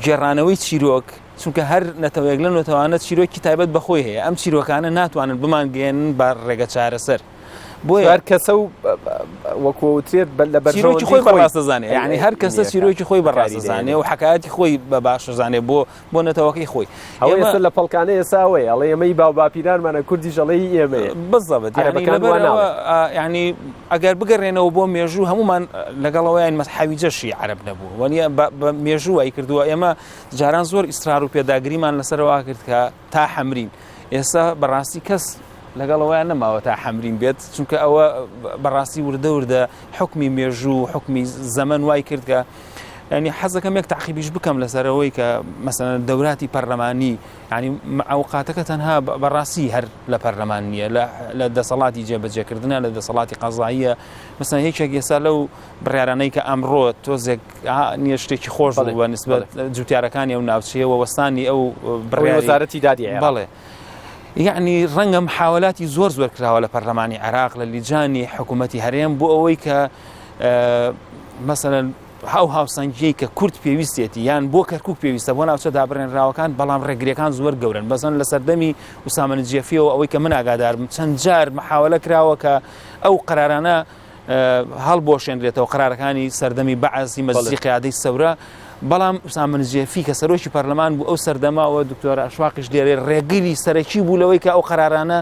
گێڕانەوەی چیرۆک چونکە هەر نەتەوەیەک لە نەتەوانە چیرۆکی تایبەت بەخۆی هەیە ئەم چیرۆکانە ناتوانن بمانگەێنن بە ڕێگە چارەسەر بۆیە هەر کەسە و وەکوترێت لە بەرچیرۆکی خۆی بەڕاستەزانێ یعنی هەر کەسە چیرۆکی خۆی بەڕاستەزانێ و حکایەتی خۆی بە باشەزانێ بۆ نەتەوەکەی خۆی ئەوە لە پەڵکانە ئێساوەی ئەڵێ ئەمەی باو باپیرانمانە کوردی ژەڵەی ئێمەیە بەزەبێت ینی ئەگەر بگەڕێنەوە بۆ مێژوو هەمومان لەگەڵەوەیان مەسحاویجەشی عەرەب نەبوو وەنیە بە مێژووی کردووە ئێمە جاران زۆر ئیسرار و پێداگریمان لەسەرەوە کرد کە تا حەمرین ئێستا بەڕاستی کەس لەگەڵەوەیان نەماوە تا حەمرین بێت چونکە ئەوە بەڕاستی وردە حکمی مێژوو حکمی زەمن وای کرد کە ینی حەزەکەم یەک تعقیبیش بکەم لەسەرەوەی کە مەسەلەن دەوراتی پەرلەمانی ینی ئەوقاتەکە تەنها بەڕاستی هەر لە پەرلەمان نییە لە دەسەڵاتی جێبەجێکردنە لە دەسەڵاتی قەزاییە مەسەلەن هیچێک ئێستا لەو بڕیارانەی کە ئەمڕۆ تۆزێک نییە شتێکی خۆش بوو بە نسبەت جوتیارەکانی ئەو ناوچەیەوە وەستانی ئەو وەزارەتی دادی بەڵێ یعنی ڕەنگە محاولاتی زۆر کراوە لە پەرلەمانی عێراق لە لیجانی حکوومەتی هەرێم بۆ ئەوەی کە مەسەلەن هاوسەنگی کە کورد پێویستێتی یان بۆ کەرکووک پێویستە بۆ ناوچە دابڕێنراوەکان بەڵام ڕێگریەکان زۆر گەورن بەزەن لە سەردەمی وسامە نجێفیەوە ئەوەی کە من ئاگادارم چەند جار محاولە کراوە کە ئەو قەرارانە هەڵبۆشێنرێتەوە قەرارەکانی سەردەمی بەعەزی مەجلیسی قیادەی سەورە بەڵام وسامە نجێفی کە سەرۆکی پەرلەمان بوو ئەو سەردەماوە دکتۆر ئەشواقیش لێرێ ڕێگری سەرەکی بوو لەوەی کە ئەو قەرارانە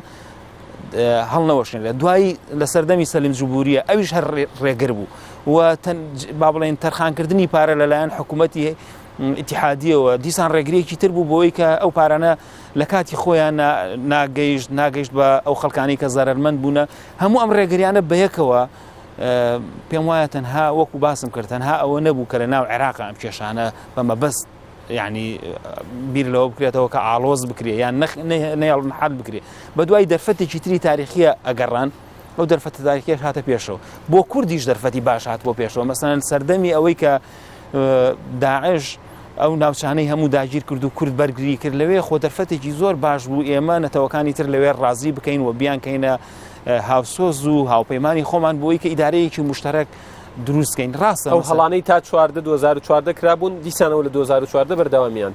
هەڵنەوەشێنرێت دوایی لە سەردەمی سەلیم جوبوریە ئەویش هەر ڕێگر بوو و با بڵێن تەرخانکردنی پارە لەلایەن حکوومەتی ئیتیحادیەوە دیسان ڕێگرێکی تر بوو بۆی کە ئەو پارانە لە کاتی خۆیان ناگەیشت بە ئەو خەڵکانی کە زەرمەند بوونە هەموو ئەم ڕێگریانە بەیەکەوە پێم وایە تەنها وەکو باسم کرد تەنها ئەوە نەبوو کە لە ناو عێراق ئەم کێشانە بەمەبەست ینی بیر لەوە بکرێتەوە کە ئاڵۆز بکرێ یان نەحال بکرێ بە دوای دەرفەتێکی تری تاریخیە ئەگەڕان ئەو دەرفەتە تاریخیەش هاتە پێشەوە بۆ کوردیش دەرفەتی باش هات بۆ پێشەوە مەسەلەن سەردەمی ئەوەی کە داعش ئەو ناوچانەی هەموو داگیر کرد و کورد بەرگری کرد لەوێ خۆ دەرفەتێکی زۆر باش بوو ئێمە نەتەوەکانی تر لەوێ ڕازی بکەین و بیان کەینە هاوسۆز و هاوپەیمانی خۆمان بۆی کە ئیدارەیەکی مشتەرەک دروستکەین ڕاستە ئەو هەڵانەی تا 2014 کرابوون دیسانەوە لە 2014 بەردەوامیان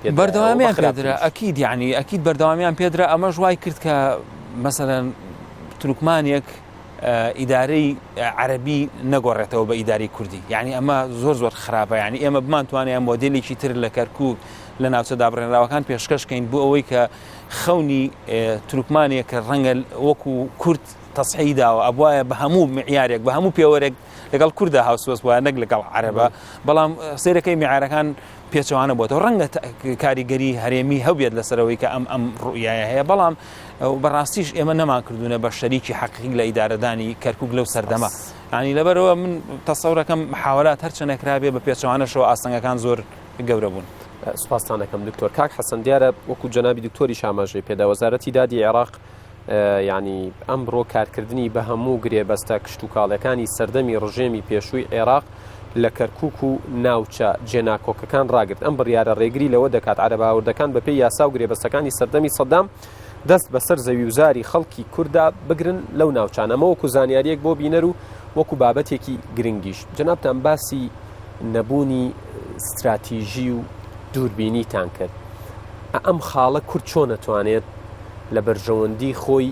پێدرا ئەکید یعنی ئەکید بەردەوامیان پێدرا ئەمە ژوای کرد کە مەسەلەن تورکمانێک ئیدارەی عەربی نەگۆڕێتەوە بە ئیداری کوردی یعنی ئەمە زۆر خراپە یعنی ئێمە بمانتوانیان مۆدێلێکی تر لە کەرکووک لە ناوچە دابڕێنراوەکان پێشکەشکەین بۆ ئەوەی کە خەونی تورکمانێک کە ڕەنگە وەکو کورد تەسحی داوە ئەبوایە بە هەموو معیارێک بە هەموو پێوەرێک لەگەڵ کووردا هاوسۆز وایە نەک لەگەڵ عەرەبە بەڵام سێرەکەی میعارەکان پێچەوانە بۆتەوە ڕەنگە کاریگەری هەرێمی هەوبێت لەسەرەوەی کە ئەم ڕوئایە هەیە بەڵام بەڕاستیش ئێمە نەمان کردوونە بە شەریکی حەقیقی لە ئیدارەدانی کەرکووک لەو سەردەما ینی لەبەرەوە من تەسەورەکەم محاولات هەرچەنێکرابێ بە پێچەوانەشەوە ئاستەنگەکان زۆر گەورە بوون. سوپاسانەکەم دکتۆر کاک حەسەن دیارە وەکو جەنابی دکتۆری شاماژەی پێدا وەزارەتی دادی عێراق ینی ئەمڕۆ کارکردنی بە هەموو گرێبەستە کشت و کاڵەکانی سەردەمی ڕژێمی پێشووی عێراق لە کەرکووک و ناوچە جێناکۆکەکان ڕاگرت ئەم بڕیارە ڕێگری لەوە دەکات عەرەب هاوردەکان بەپێی یاسا و گرێبەستەکانی سەردەمی سەدام دەست بەسەر زەوی وزاری خەڵکی کووردا بگرن لەو ناوچانەمە وەکو زانیاریەک بۆ بینەر و وەکو بابەتێکی گرنگیش جەنابتان باسی نەبوونی استراتیژی و دووربینیتان کرد ئەم خاڵە کورد چۆن نەتوانێت لە بەرژەوەندی خۆی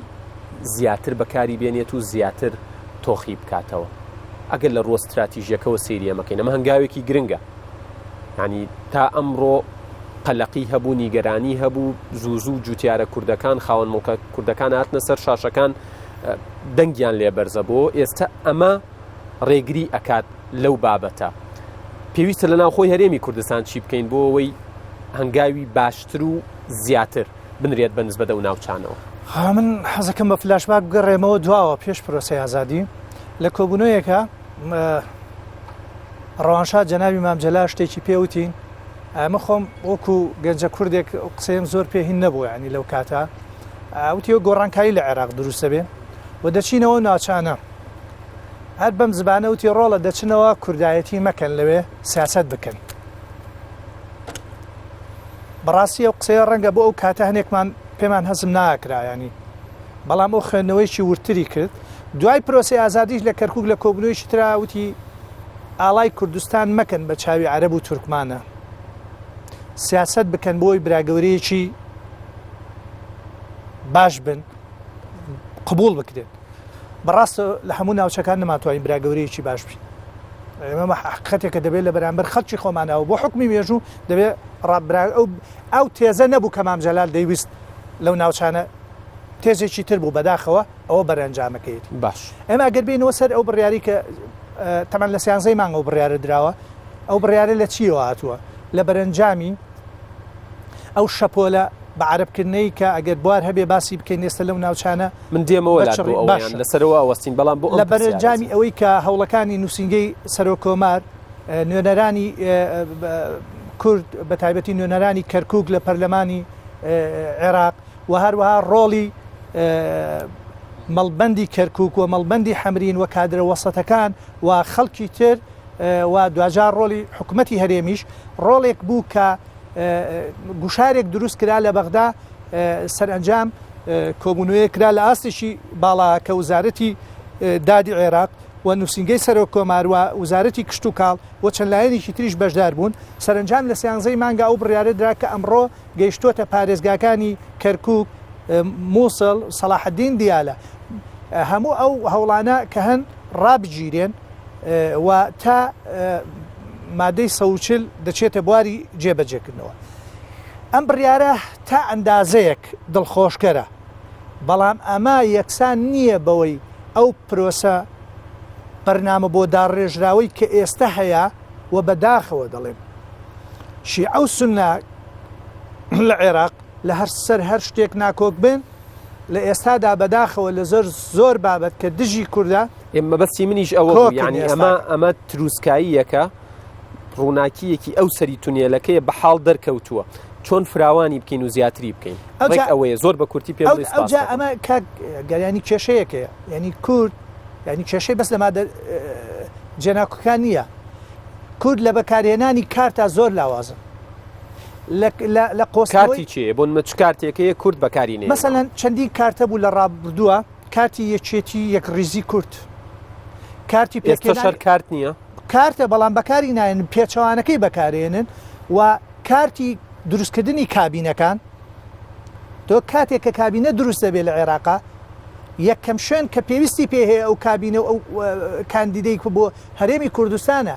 زیاتر بەکاری بێنێت و زیاتر تۆخی بکاتەوە ئەگەر لە ڕۆ استراتیژیەکەەوە سریەمەکەین ئەمە هەنگاوێکی گرنگە ینی تا ئەمڕۆ قەلەقی هەبوو نیگەرانی هەبوو زوو جوتیارە کوردەکان خاوەن مڵکە کوردەکان هاتنە سەر شاشەکان دەنگیان لێبەرزە بۆ ئێستا ئەمە ڕێگری ئەکات لەو بابەتە پێویستە لە ناو خۆی هەرێمی کوردستان چی بکەین بۆ ئەوەی هەنگاوی باشتر و زیاتر بنرێت بە نسبەتە و ناوچانەوە من حەزەکەم بە فلاشباک بگەڕێمەوە دواوە پێش پرۆسەی ئازادی لە کۆبوونەوەیەکە ڕەوانشاد جەنابی مامجەلا شتێکی پێوتین ئەمە خۆم وەکو گەنجە کوردێک قسەیم زۆر پێهین نەبوو ینی لەو کاتە وتیەوە گۆڕانکاری لە عێراق دروستە بێ و دەچینەوە ناوچانە هەر بەم زبانە وتی ڕۆڵە دەچنەوە کوردایەتی مەکەن لەوێ سیاست بکەن بەڕاستی ئەو قسەیە ڕەنگە بۆ ئەو کاتە هەنێکمان پێمان هەزم ناکرا ینی بەڵام ئەو خوێندنەوەیکی ورتری کرد دوای پرۆسی ئازادیش لە کەرکووک لە کۆبنەوەیشی تراوتی ئاڵای کوردستان مەکەن بە چاوی عەرەب و تورکمانە سیاست بکەن بۆی براگەورەیەکی باش بن قبول بکرێن بەڕاستە لە هەموو ناوچەکان نەماتوانین براگەورەیەکی باش بین ئێمە حقیقەتێکە دەبێت لە بەرامبەر خەڵکی خۆمانەوە بۆ حکمی مێژوو دەبێت ئەو تێزە نەبوو کە مامجەلال دەیویست لەو ناوچانە تێزێکی تر بوو بەداخەوە ئەوە بەرەنجامەکەیت باش ئێمە ئەگەر بینەوە سەر ئەو بڕیاری کە تەمان لە سیانزەی مانگە و بڕیارە دراوە ئەو بڕیارە لە چیەوە هاتووە لە بەرەنجامی ئەو شەپۆلە بە عەرەبکردنەی کە ئەگەر بوار هەبێ باسی بکەین ئێستا لەو ناوچانە من دێمەوە ئەویان لەسەرەوە ئەوەستین بەڵام بۆ لە بەرەنجامی ئەوەی کە هەوڵەکانی نووسنگەی سەرۆکۆمار نوێنەرانی کورد بە تایبەتی نوێنەرانی کەرکووک لە پەرلەمانی عێراق و هەروەها ڕۆڵی مەڵبەندی کەرکووک و مەڵبەندی حەمرین و کادرە وەسەتەکان و خەڵکی تر و دوجار ڕۆلی حکوومەتی هەرێمیش ڕۆڵێک بوو کە گوشارێک دروست کرا لە بەغدا سەرئەنجام کۆبوونەوەیە کرا لە ئاستێکی باڵا کە وزارەتی دادی عێراق و نووسنگەی سەرۆک کۆمار و وزارەتی کشت و کاڵ و چەند لایەنێکی تریش بەشدار بوون سەرنجام لە سیانزەی مانگا ئەو بڕیارە درا کە ئەمڕۆ گەیشتۆتە پارێزگاکانی کەرکووک مووسڵ سەلاحەدین دیالە هەموو ئەو هەوڵانە کە هەن ڕابگیرێن و تا مادەی 140 دەچێتە بواری جێبەجێکردنەوە ئەم بڕیارە تا ئەندازەیەک دڵخۆشکەرە بەڵام ئەمە یەکسان نییە بەوەی ئەو پرۆسە بەرنامە بۆ داڕێژراوەی کە ئێستا هەیە و بەداخەوە دەڵێن شیعە و سوننا لە عێراق لە هەر هەر شتێک ناکۆک بن لە ئێستادا بەداخەوە لە زۆر بابەت کە دژی کووردە ئێمە بەسی منیش ئەوە یعنی ئەمە تروسکاییەکە ڕووناکیەکی ئەو سەری تونێلەکەیە بە حاڵ دەرکەوتووە چۆن فراوانی بکەین و زیاتری بکەین ئەوەیە زۆر بە کورتی پێ ئەوجا ئەمە گەرانی کێشەیەکەیە ینی کورد ینی کێشەی بەس لە مادە جێناکۆکان نییە کورد لە بەکارهێنانی کارتا زۆر لاوازن لە قۆسکارتی چێ بۆ نمە چ کارتێکەیە کورد بەکارینێ مەسەلەن چەندی کارتە بوو لە ڕابردووە کارتی یەکێتی یەک ڕیزی کورد کارتی پێشەر کارت نییە کارتە بەڵام بەکاری نایەن پێچەوانەکەی بەکارێنن و کارتی دروستکردنی کابینەکان تۆ کاتێک کە کابینە دروست دەبێت لە عێراقا یەکەم شوێن کە پێویستی پێ هەیە ئەو کابینە ئەو کاندیدەی بۆ هەرێمی کوردستانە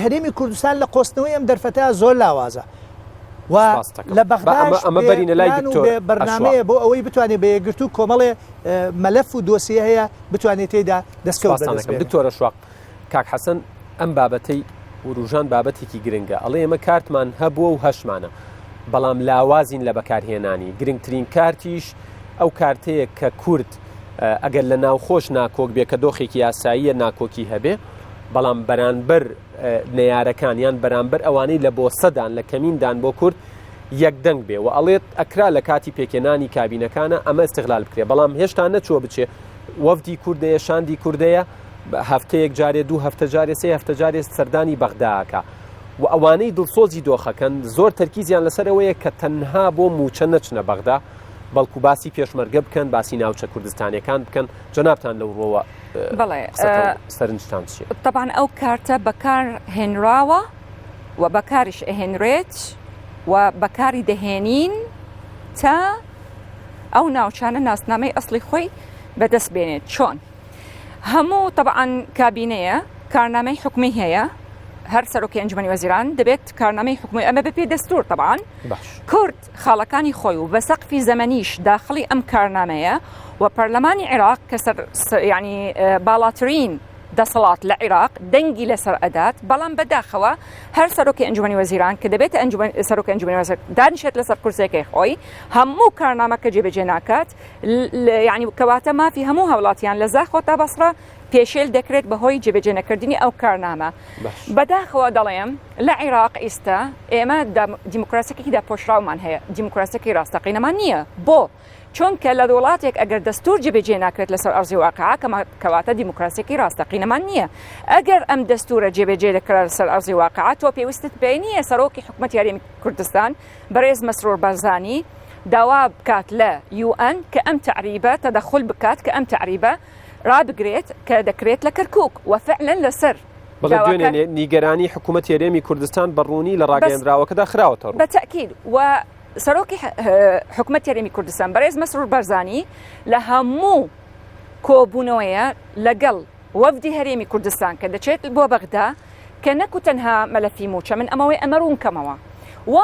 هەرێمی کوردستان لە قۆستنەوەی ئەم دەرفەتە زۆر لاوازە و لە بەغداش بەرنامەیە بۆ ئەوەی بتوانێت بە یەکگرتو کۆمەڵێ مەلەف و دۆسیە هەیە بتوانێت تێدا دەستکەوت دکتۆرە شواق کاک حەسەن ئەم بابەتەی وروژان بابەتێکی گرنگە ئەڵێ ئێمە کارتمان هەبووە و هەشمانە بەڵام لاوازین لە بەکارهێنانی گرنگترین کارتیش ئەو کارتەیە کە کورد ئەگەر لە ناوخۆش ناکۆک بێ کە دۆخێکی یاساییە ناکۆکی هەبێ بەڵام بەرانبەر نەیارەکان یان بەرامبەر ئەوانەی لە بۆ سەدان لە کەمیندان بۆ کورد یەکدەنگ بێ و ئەڵێت ئەکرا لە کاتی پێکێنانی کابینەکانە ئەمە استیغلال بکرێ بەڵام هێشتا نەچوە بچێ وەفدی کوردەیە شاندی کوردەیە هەفتەیەک جارێ دوو هەفتە جارێ سێ هەفتە جارێ سەردانی بەغداکە و ئەوانەی دڵسۆزی دۆخەکەن زۆر تەرکیزیان لەسەرەوەیە کە تەنها بۆ موچە نەچنە بەغدا بەڵکو باسی پێشمەرگە بکەن باسی ناوچە کوردستانیەکان بکەن جەنابتان لەو ڕۆوە سەرنجتان چێ طبعا ئەو کارتە بەکار هێنراوە و بەکاریش ئەهێنرێت و بەکاری دەهێنین تا ئەو ناوچانە ناسنامەی ئەسڵی خۆی بەدەست بێنێت چۆن هەموو طبعاً کابینەیە کارنامەی حکومی هەیە هەر سەرۆکی ئەنجومەنی وەزیران دەبێت کارنامەی حکومی ئەمە بەپێی دەستور طبعاً کورد خاڵەکانی خۆی و بە سەقفی زەمەنیش داخلی ئەم کارنامەیە و پەرلەمانی عێراق کە ینی باڵاترین دەسەڵات لە عێراق دەنگی لەسەر ئەدات بەڵام بەداخەوە هەر سەرۆکی ئەنجومەنی وەزیران کە دەبێت سەرۆکی ئەنجومەنی وەزیر دانیشێت لەسەر کورسێکی خۆی هەموو کارنامەکە جێبەجێ ناکات ینی کەواتە مافی هەموو هەوڵاتیان لە زاخۆ تا بەسڕە پێشێل دەکرێت بەهۆی جێبەجێ نەکردنی ئەو کارنامە بەداخەوە دەڵێم لە عێراق ئێستا ئێمە دیموکراسیەکەی داپۆشراومان هەیە دیموکراسیەکەی ڕاستەقینەمان نییە بۆ چونکە لە وڵاتێک ئەگەر دەستور جێبەجێ ناکرێت لەسەر ئەرزی واقعا کەواتە دیموکراسیەکەی ڕاستەقینەمان نییە ئەگەر ئەم دەستورە جێبەجێ دەکرێت لەسەر ئەرزی واقعا تۆ پێویستت پێی نییە سەرۆکی حکوومەتی یاریمی کوردستان بەڕێز مەسرور بارزانی داوا بکات لە UN کە ئەم تعریبە تەدەخل بکات کە ئەم تعریبە ڕابگرێت کە دەکرێت لە کەرکووک وفعلا لەسەر دوێنێ نیگەرانی حکوومەت یاریمی کوردستان بەڕوونی لە ڕاگەیەندراوەکەدا خراوەتەوە بەتەکید و سەرۆکی حکوومەت یاریمی کوردستان بەڕێز مەسرور بارزانی لە هەموو کۆبوونەوەیە لەگەڵ وەفدی هەرێمی کوردستان کە دەچێت بۆ بەغدا کە نەکو تەنها مەلەفی موچە من ئەمەوەی ئەمەڕوون کەمەوە و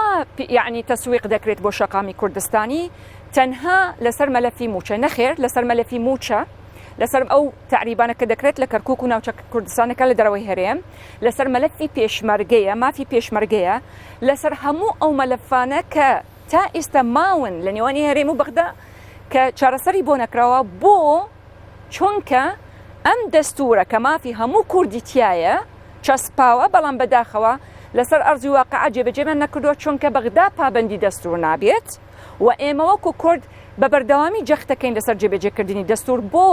یعنی تەسویق دەکرێت بۆ شەقامی کوردستانی تەنها لەسەر مەلەفی موچە نەخێر لەسەر مەلەفی موچە لەسەر ئەو تعریبانەکە دەکرێت لە کەرکووک و ناوچە کوردستانەکە لە دەرەوەی هەرێم لەسەر مەلەفی پێشمەرگەیە مافی پێشمەرگەیە لەسەر هەموو ئەو مەلەفانە کە تا ئێستا ماون لە نێوانی هەرێم و بەغدا کە چارەسەری بۆ نەکراوە بۆ چونکە ئەم دەستورە کە مافی هەموو کوردی تایە چەسپاوە بەڵام بەداخەوە لەسەر ئەرزی واقعا جێبەجێمان نەکردووە چونکە بەغدا پابەندی دەستور نابێت و ئێمە وەکو کورد بە بەردەوامی جەختەکەین لەسەر جێبەجێکردنی دەستور بۆ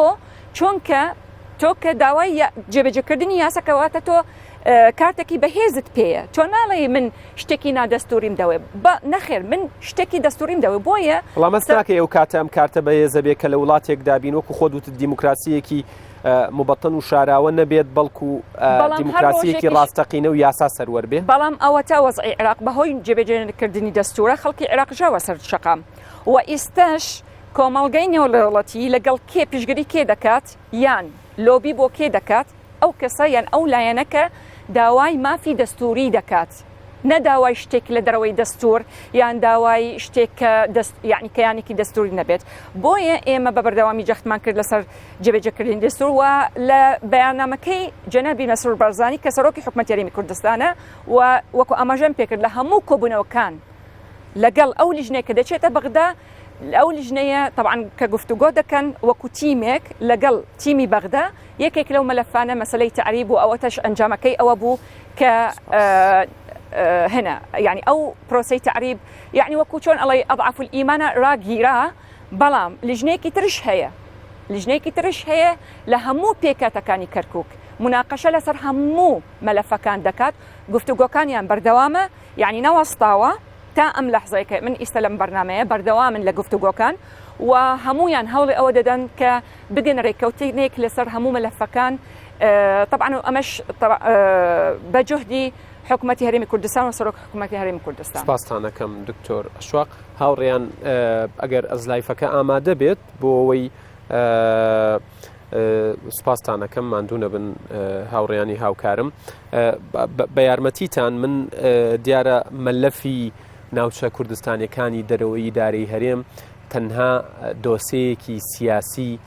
چونکە تۆ کە داوای جێبەجێکردنی یاسەکەواتە تۆ کارتێکی بەهێزت پێیە تۆ ناڵێ من شتێکی نادەستوریم دەوێ نەخێر من شتێکی دەستوریم دەوێ بۆیە وڵامەستاکە ئەو کاتە ئەم کارتە بەهێزە بێت کە لە وڵاتێک دابین وەکو خۆت وت دیموکراسیەکی مبەتەن و شاراوە نەبێت بەڵکو دیموکراسیەکی ڕاستەقینە و یاسا سەروەر بێت بەڵام ئەوە تا وەزعی عێراق بەهۆی جێبەجێکردنی دەستورە خەڵکی عێراق ژاوە سەر شەقام و ئێستاش کۆمەڵگەی نێودەوڵەتی لەگەڵ کێ پیشگیری کێ دەکات یان لۆبی بۆ کێ دەکات ئەو کەسە یان ئەو لایەنەکە داوای مافی دەستوری دەکات نەداوای شتێک لە دەرەوەی دەستور یان داوای شتێک یعنی کەیانێکی دەستوری نەبێت بۆیە ئێمە بە بەردەوامی جەختمان کرد لەسەر جێبەجێکردنی دەستور و لە بەیاننامەکەی جەنابی مەسرور بارزانی کە سەرۆکی حکوومەت یاریمی کوردستانە و وەکو ئاماژەم پێکرد لە هەموو کۆبوونەوەکان لەگەڵ ئەو لیژنەیە کە دەچێتە بەغدا ئەو لیژنەیە طبعا کە گفتوگۆ دەکەن وەکو تیمێک لەگەڵ تیمی بەغدا یەکێک لەو مەلەفانە مەسەلەی تعریب و ئەوەتەش ئەنجامەکەی ئەوە بوو کە هنا يعني ئەو پرۆسەی تعریب یعنی وەکو چۆن ئەڵێ ئەضعف الئیمانە ڕاگیرا بەڵام لیژنەیەکی ترش هەیە لە هەموو پێکاتەکانی کەرکووک مناقەشە لەسەر هەموو مەلەفەکان دەکات گفتوگۆکانیان بەردەوامە یعنی نەوەستاوە تا ئەم لەحزەیەکە من ئیستا لەم بەرنامەیە بەردەوامن لە گفتوگۆکان و هەمویان هەوڵی ئەوە دەدەن کە بگەن ڕێککەوتێک لەسەر هەموو مەلەفەکان طبعا ئەمەش بەجهدی حکوومەتی هەرێمی کوردستان و سەرۆک حکوومەتی هەرێمی کوردستان. سپاستانەکەم دکتۆر ئەشواق هاوڕێیان ئەگەر ئەزلایفەکە ئامادە بێت بۆ ئەوەی سپاستانەکەم ماندوو نەبن هاوڕێیانی هاوکارم بە یارمەتیتان من دیارە مەلەفی ناوچە کوردستانیەکانی دەرەوەی ئیدارەی هەرێم تەنها دۆسەیەکی سیاسی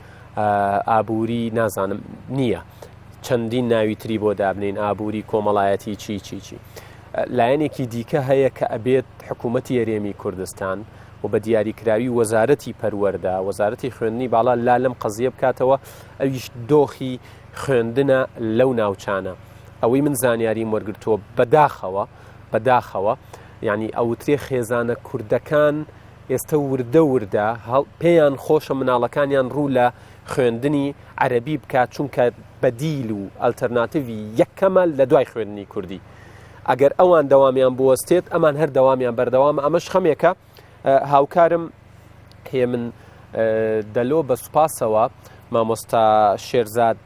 ئابووری نازانم نییە چەندین ناوی تری بۆ دابنین ئابووری کۆمەڵایەتی چی لایەنێکی دیکە هەیە کە ئەبێت حکوومەتی هەرێمی کوردستان و بە دیاریکراوی وەزارەتی پەروەردە وەزارەتی خوێندنی باڵا لا لەم قەزیە بکاتەوە ئەویش دۆخی خوێندنە لەو ناوچانە ئەوەی من زانیاریم وەرگرتووە بەداخەوە یعنی ئەوترێ خێزانە کوردەکان ئێستا وردە پێیان خۆشە مناڵەکانیان ڕوو لە خوێندنی عەرەبی بکات چونکە بەدیل و ئەلتەرناتیڤی یەکەمە لە دوای خوێندنی کوردی ئەگەر ئەوان دەوامیان بوەستێت ئەمان هەر دەوامیان بەردەوامە ئەمەش خەمێکە هاوکارم هەیە من دەلۆ بە سوپاسەوە مامۆستا شێرزاد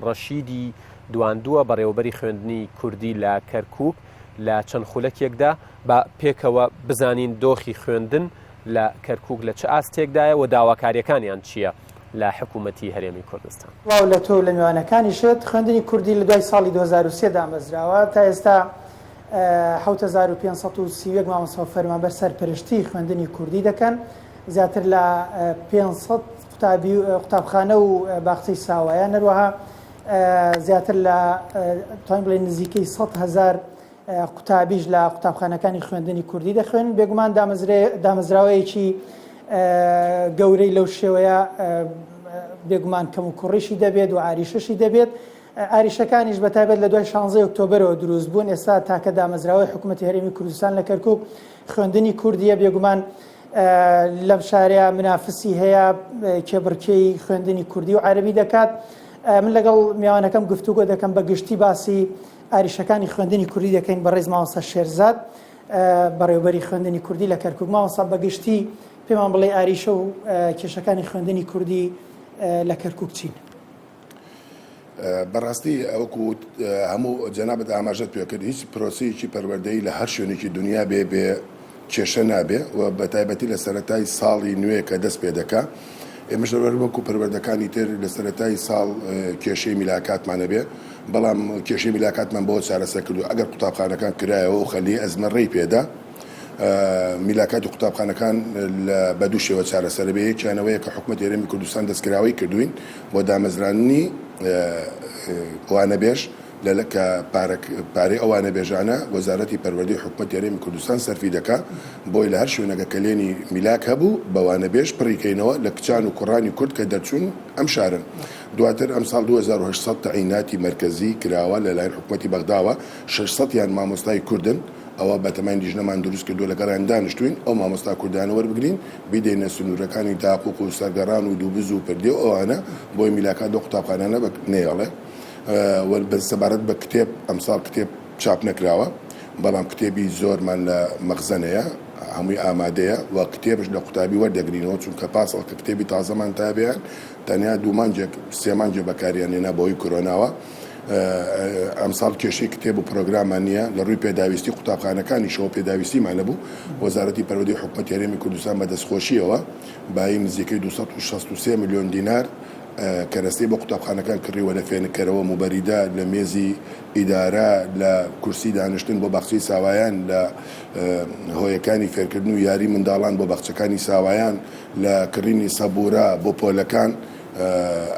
ڕەشیدی دواندووە بەڕێوەبەری خوێندنی کوردی لە کەرکووک لە چەند خولەکێکدا بە پێکەوە بزانین دۆخی خوێندن لە کەرکووک لە چه ئاستێکدایە و داواکاریەکانیان چییە لە حکوومەتی هەرێمی کوردستان. واو لە تۆ لە میوانەکانیشت خوێندنی کوردی لە دوای ساڵی 2023 دامەزراوە تا ئێستا 7530 مامۆستا فەرمانبەر سەرپەرشتی خوێندنی کوردی دەکەن، زیاتر لە 500 قوتابخانە و باخچەی ساوایان، هەروەها زیاتر لە توانین بڵێن نزیکەی 100,000 قوتابیش لە قوتابخانەکانی خوێندنی کوردی دەخوێن. بێگومان دامەزراوەیەکی گەورەی لەو شێوەیە بێگومان کەم و کوڕیشی دەبێت و عاریشەشی دەبێت. ئاریشەکانیش بەتایبەت لە دوای 16 ئۆکتۆبرەوە دروست بوون. ئێستا تاکە دامەزراوەی حکوومەتی هەرێمی کوردستان لە کەرکووک خوێندنی کوردیە بێگومان لەم شارەیە منافسی هەیە کێبڕکێی خوێندنی کوردی و عەرەبی دەکات. من لەگەڵ میوانەکەم گفتوگۆ دەکەم بە گشتی باسی ئاریشەکانی خوێندنی کوردی دەکەین بە ڕێز مامۆستا شێرزاد بەڕێوەبەری خوێندنی کوردی لە کەرکووک. مامۆستا بە گشتی پێمان بڵێ ئاریشە و کێشەکانی خوێندنی کوردی لە کەرکووک چین؟ بەڕاستی ئەوکو هەموو جەنابەت ئاماژەت پێکرد هیچ پرۆسەیەکی پەروەردەی لە هەر شوێنێکی دنیا بێ کێشە نابێ و بە تایبەتی لە سەرەتای ساڵی نوێ کە دەست پێ دەکا. ئێمەش وەکو پەروەردەکانی تر لە سەرەتای ساڵ کێشەی میلاکاتمانە بێ، بەڵام کێشەی میلاکاتمان بۆ چارەسەر کردو ئەگەر قوتابخانەکان کرایەوە و خەلی ئەزمەڕێی پێدا میلاکاتی قوتابخانەکان بە دوو شێوە چارەسەر بێ. یەکیانەوەیە کە حکوومەتی هەرێمی کوردستان دەستکراوی کردوین بۆ دامەزرانی ئەوانە بێژ کە پارەی ئەوانە بێژانە وەزارەتی پەروەردەی حکوومەتی هەرێمی کوردستان سەرفی دەکات بۆی لە هەر شوێنەکە کلێنی میلاک هەبوو بەوانە بێژ پڕیکەینەوە لە کچان و کوڕانی کورد کە دەرچوون ئەم شارن. دواتر ئەم ساڵ 2800 تعیناتی مرکزی کراوە لەلایەن حکوومەتی بەغداوە، 600یان مامۆستای کوردن. ئەوە بەتەمای دیژنەمان دروست کردو لەگەڵیان دانیشتوین ئەو مامۆستا کوردانە وەربگرین بیدەینە سنوورەکانی تاقوق و سەرگەڕان و دووبز و پردێ و ئەوانە بۆی میلاکات دۆ قوتابخانانە نێڵێ سەبارەت بە کتێب ئەمساڵ کتێب چاپ نەکراوە، بەڵام کتێبی زۆرمان لە مەخزەنەیە هەمووی ئامادەیە و کتێبش لە قوتابی وەردەگرینەوە چونکە پاسەڵ کە کتێبی تازەمان تابیان تەنیا دوومانجێک سێمانجێ بەکاریانێنە بۆی کۆرۆناوە. ئەمساڵ کێشەی کتێب و پرۆگرامان نییە لە ڕووی پێداویستی قوتابخانەکانی شەوە پێداویستیمانە بوو. وەزارەتی پەروەردەی حکوومەتی هەرێمی کوردستان بە دەستخۆشیەوە بای نزیکەی 263 میلیۆن دینار کەرەستەی بۆ قوتابخانەکان کڕیوە لە فێنکەرەوە موبەریدا لە مێزی ئیدارە لە کورسی دانیشتن بۆ باخچەی ساوایان لە هۆیەکانی فێرکردن و یاری منداڵان بۆ باخچەکانی ساوایان لە کڕینی سەبورە بۆ پۆلەکان.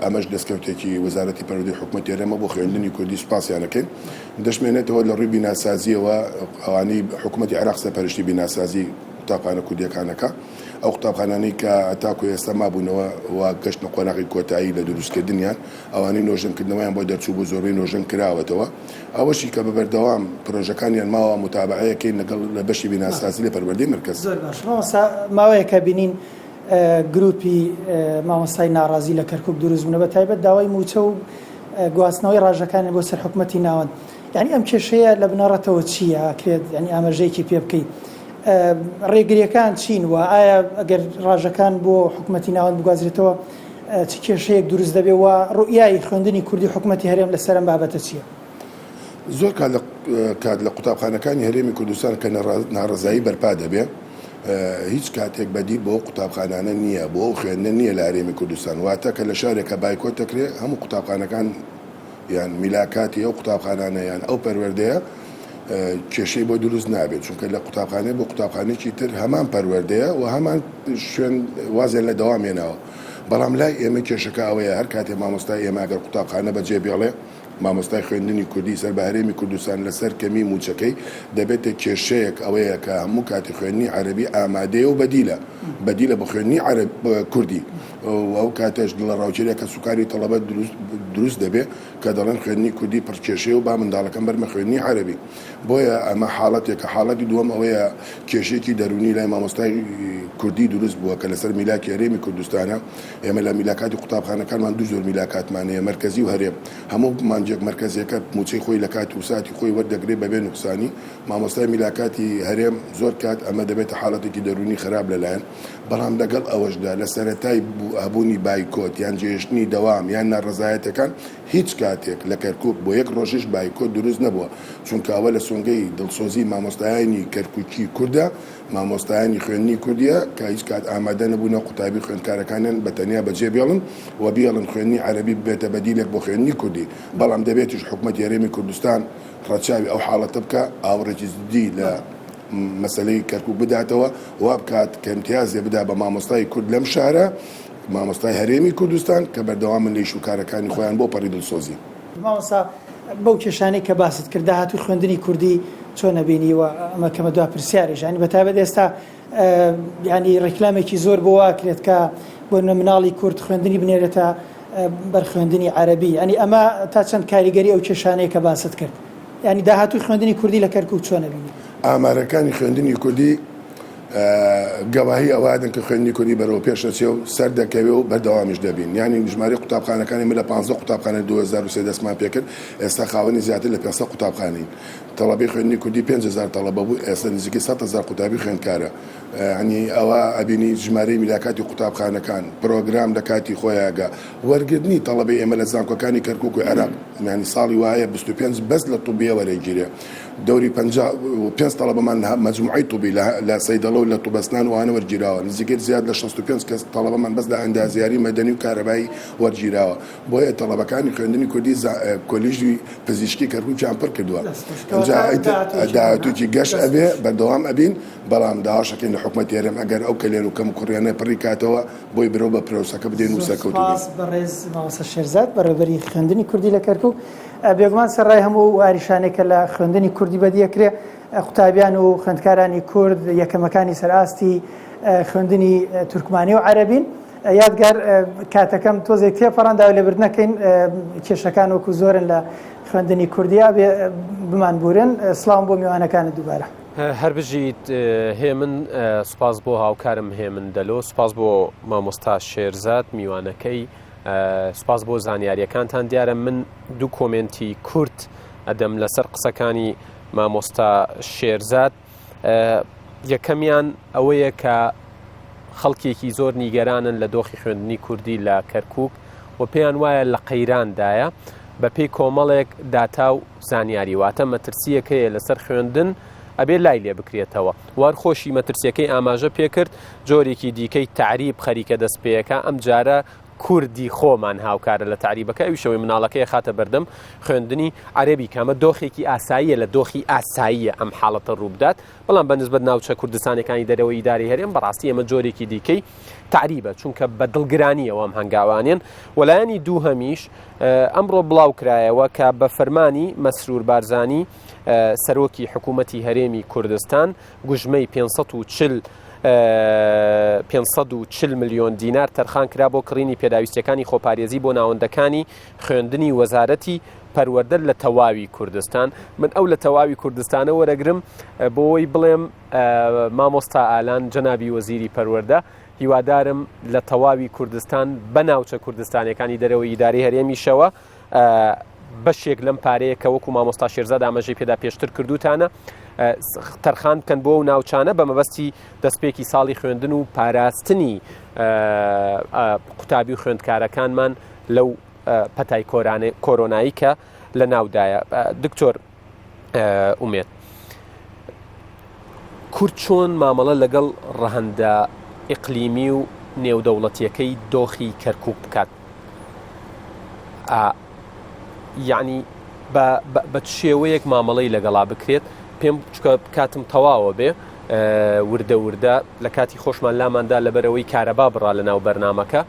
ئەمەش دەستکەوتێکی وەزارەتی پەروەردەی حکوومەتی هەرێمە بۆ خوێندنی کوردی سوپاسیانەکەین. دەشمێنێتەوە لە ڕووی بیناسازیەوە ئەوانەی حکوومەتی عێراق سەرپەرشتی بیناسازی قوتابخانە کوردیەکانەکە، ئەو قوتابخانانەی کە ئەتاکو ئێستا مابوونەوە و گەشتە قۆناغی کۆتایی لە دروستکردنیان ئەوانەی نۆژەنکردنەوەیان بۆ دەرچوو بۆ زۆربەی نۆژەن کراوەتەوە. ئەوەشی کە بەبەردەوام پرۆژەکانیان ماوە متابعەیەکەین لەگەڵ لە بەشی بیناسازی لە پەروەردەی مرکز. زۆر باش ماوەیە کە بینین گروپی مامۆستای ناڕازی لە کەرکووک دروست بوونە بە تایبەت داوای موچە و گواستنەوەی ڕاژەکانی بۆ سەر حکوومەتی ناوەند. یعنی ئەم کێشەیە لە بنەڕەتەوە چییە کرێت؟ ینی ئاماژەیەکی پێ بکەیت ڕێگریەکان چین و ئایا ئەگەر ڕاژەکان بۆ حکوومەتی ناوەند بگوازرێتەوە چ کێشەیەک دروست دەبێت و ڕوئیای خوێندنی کوردی حکوومەتی هەرێم لەسەر ئەم بابەتە چییە؟ زۆر کات لە قوتابخانەکانی هەرێمی کوردستان کە ناڕزایی بەرپا دەبێت هیچ کاتێک بەدی بۆ قوتابخانانە نییە بۆ خوێندن نییە لە هەرێمی کوردستان، واتە کە لە شارێکە بایکۆت دەکرێت هەموو قوتابخانەکان یان میلاکاتی ئەو قوتابخانانە یان ئەو پەروەردەیە کێشەی بۆ دروست نابێت، چونکە لە قوتابخانەیە بۆ قوتابخانێکی تر هەمان پەروەردەیە و هەمان شوێن وازێن لە دەوامێنەوە. بەڵام لای ئێمە کێشەکە ئەوەیە هەر کاتێ مامۆستای ئێمە ئەگەر قوتابخانە بەجێ بێڵێ مامۆستای خوێندنی کوردی سەر بە هەرێمی کوردستان لەسەر کەمی موچەکەی دەبێتە کێشەیە ئەوەیە کە هەموو کاتی خوێندنی عەرەبی ئامادەیە و بەدیلە بە خوێندنی کوردی. ئەو کاتەش لە ڕاوچێرێکە سوکاری تەڵەبەت دروست دەبێت کە دەڵێن خوێندنی کوردی پڕکێشەیە و با منداڵەکەم بەرمە خوێندنی عەرەبی. بۆیە ئەمە حاڵەتێکە حاڵەتی دووەم ئەوەیە کێشێکی دەرونی لای مامۆستای کوردی دروست بووە کە لەسەر میلاکی هەرێمی کوردستانە. ئێمە لە میلاکاتی قوتابخانەکانمان دوو زۆر میلاکاتمانەیە مرکزی و هەرێم. هەموو مانجێک مرکزیەکە موچەی خۆی لە کاتی و ساتی خۆی وەردەگرێت بەبێ نوقسانی. مامۆستای میلاکاتی هەرێم زۆر کات ئەمە دەبێتە حاڵەتێکی دەرونی خراپ لەلایەن. بەڵام لەگەڵ ئەوەشدا لە سەرەتای هەبوونی بایکۆت یان جێشتنی دەوام یان ناڕزایەتەکان هیچ کاتێک لە کەرکک بۆ یەک ڕۆژش بایکۆ دروست نەبووە چونکە ئەوە لە سۆنگەی دڵسۆزی مامۆستایانی کەرکووکی کووردە مامۆستایانی خوێندنی کوردیە کە هیچ کات ئامادە نەبوونە قوتابی خوێندکارەکانیان بە تەنیا بەجێ بێڵن و بیاڵن خوێندنی عەرەبی بێتە بەدیلێک بۆ خوێندنی کوردی بەڵام دەبێتیش حکوومەت یاریێمی کوردستان ڕەچاوی ئەو حاڵەتە بکە ئاوڕێکی زدی لە مەسلەی کەرکووک بداتەوە وا بکات کە امتیازێ بدا بە مامۆستای کورد لەم شارە مامۆستای هەرێمی کوردستان کە بەردەوامن لە شوکارەکانی خۆیان بۆ پەڕی دڵسۆزی مامۆستا بەو کێشانەی کە باست کرد داهاتوو خوێندنی کوردی چۆن نەبینیوە ئەمە کەمە دوا پرسیارێژ ینی بەتابەت ئێستا ینی ڕێکلامێکی زۆر بۆ واکرێت کە بۆ مناڵی کورد خوێندنی بنێرێتە بەرخوێندنی عەرەبی ینی ئەمە تا چەند کاریگەری ئەو کێشانەیە کە باست کرد ینی داهاتوو خوێندنی کوردی لە کەرکووک چۆن نەبینی ئامارەکانی خوێندنی کوردی گەواهی ئەوادن کە خوێندنی کوردی بەرەوە پێشەچێ و سەر دەکەوێ و بەردەوامیش دەبین ینی ژماری قوتابخانەکانی من لە 15 قوتابخانە 2003 دەستمان پێکرد ئێستا خاوەنی زیاتر لە 500 قوتابخانەین تەڵەبی خوێندنی کوردی 5000 تەڵەبە بوو ئێستا نزیکی 100,000 قوتابی خوێندکارە ینی ئەوە ئەبینی ژمارەی میلاکاتی قوتابخانەکان پرۆگرام لە کاتی خۆیاگە وەرگرتنی تەڵەبی ئێمە لە زانکۆکانی کەرکووک و عێراق ینی ساڵی وایە 25 بەس لە توبیە وەرەگیرێ دەوری 5 تەڵەبەمان مەجموعەی توبی لە سەیدەڵە و لە توبەستان وانە وەرگیراوە نزیکێت زیاد لە 65 کەس تەڵەبەمان بەس لە ئەندازیاری مەدەنی و کارەبایی وەرگیراوە بۆیە تەڵەبەکانی خوێندنی کوردی کۆلیژی پزیشکی کەرکووکیان پڕ کردووە داهاتووکی گەشت ئەبێ بەردەوام ئەبین بەڵام داهاشەکەین لە حکوومەت یارێم ئەگەر ئەو کەلێن و کەم کوڕیانە پڕی کاتەوە بۆی برەوە بە پرۆسەکە بدەین و سەرکەوتوو بەڕێز مامۆستا شێرزاد بەڕێوەبەری خوێندنی کوردی لە کەرکووک بێگومان سەرڕای هەموو واریشانێکە لە خوێندنی کوردی بەدیەکرێ قوتابیان و خوێندکارانی کورد یەکەمەکانی سەرئاستی خوێندنی تورکمانی و عەرەبین یادگار کاتەکەم تۆزێک تێپەڕانداوە لێبردنەکەین کێشەکان وەکو زۆرن لە خوێندنی کوردیا بمان بورن سڵام بۆ میوانەکانت دووبارە هەر بژیت هێمن سوپاس بۆ هاوکارم هێمن دەلۆ سوپاس بۆ مامۆستا شێرزاد میوانەکەی سوپاس بۆ زانیاریەکانتان دیارە من دوو کۆمنتی کورت ئەدەم لەسەر قسەکانی مامۆستا شێرزاد یەکەمیان ئەوەیە کە خەڵکێکی زۆر نیگەرانن لە دۆخی خوێندنی کوردی لە کەرکووک و پێیان وایە لە قەیراندایە بە پێی کۆمەڵێک داتا و زانیاری واتە مەترسیەکەیە لەسەر خوێندن ئەبێ لای لێ بکرێتەوە وەرخۆشی مەترسیەکەی ئاماژە پێکرد جۆرێکی دیکەی تعریب خەریکە دەستپێیەکە ئەم جارە کوردی خۆمان هاوکارە لە تعریبەکە ئەویشەوەی مناڵەکەی خاتە بەردەم خوێندنی عەرەبی کامە دۆخێکی ئاساییە لە دۆخی ئاساییە ئەم حاڵەتە ڕووبدات بەڵام بەنسبەت ناوچە کوردستانەکانی دەرەوەی ئیداری هەرێم بەڕاستی ئەمە جۆرێکی دیکەی تعریبە چونکە بە دڵگرانیەوە ئەم هەنگاوانێن وەلایانی دوو هەمیش ئەمڕۆ بڵاو کرایەوە کە بە فەرمانی مەسرور بارزانی سەرۆکی حکوومەتی هەرێمی کوردستان گوژمەی 540 ملیۆن دینار تەرخان کرا بۆ کڕینی پێداویستیەکانی خۆپارێزی بۆ ناوەندەکانی خوێندنی وەزارەتی پەروەردە لە تەواوی کوردستان من ئەو لە تەواوی کوردستانە وەرەگرم بۆی بڵێم مامۆستا ئالان جەنابی وەزیری پەروەردە هیوادارم لە تەواوی کوردستان بە ناوچە کوردستانەکانی دەرەوەی ئیداری هەرێمیشەوە بەشێک لەم پارەیە کە وەکو مامۆستا شێرزاد ئاماژەی پێدا پێشتر کردوتانە تەرخان بکەن بۆ و ناوچانە بە مەبەستی دەستپێکی ساڵی خوێندن و پاراستنی قوتابی و خوێندکارەکانمان لەو پەتای کۆرۆنایی کە لە ناودایە دکتۆر ئومێد کورد چۆن مامەڵە لەگەڵ ڕەهەندە ئیقلیمی و نێودەوڵەتیەکەی دۆخی کەرکووک بکات یعنی بە شێوەیەک مامەڵەی لەگەڵا بکرێت پێم کاتم تەواوە بێ وردە وردە لە کاتی خۆشمان لاماندا لەبەرەوەی کارەبا بڕا لە ناو بەرنامەکە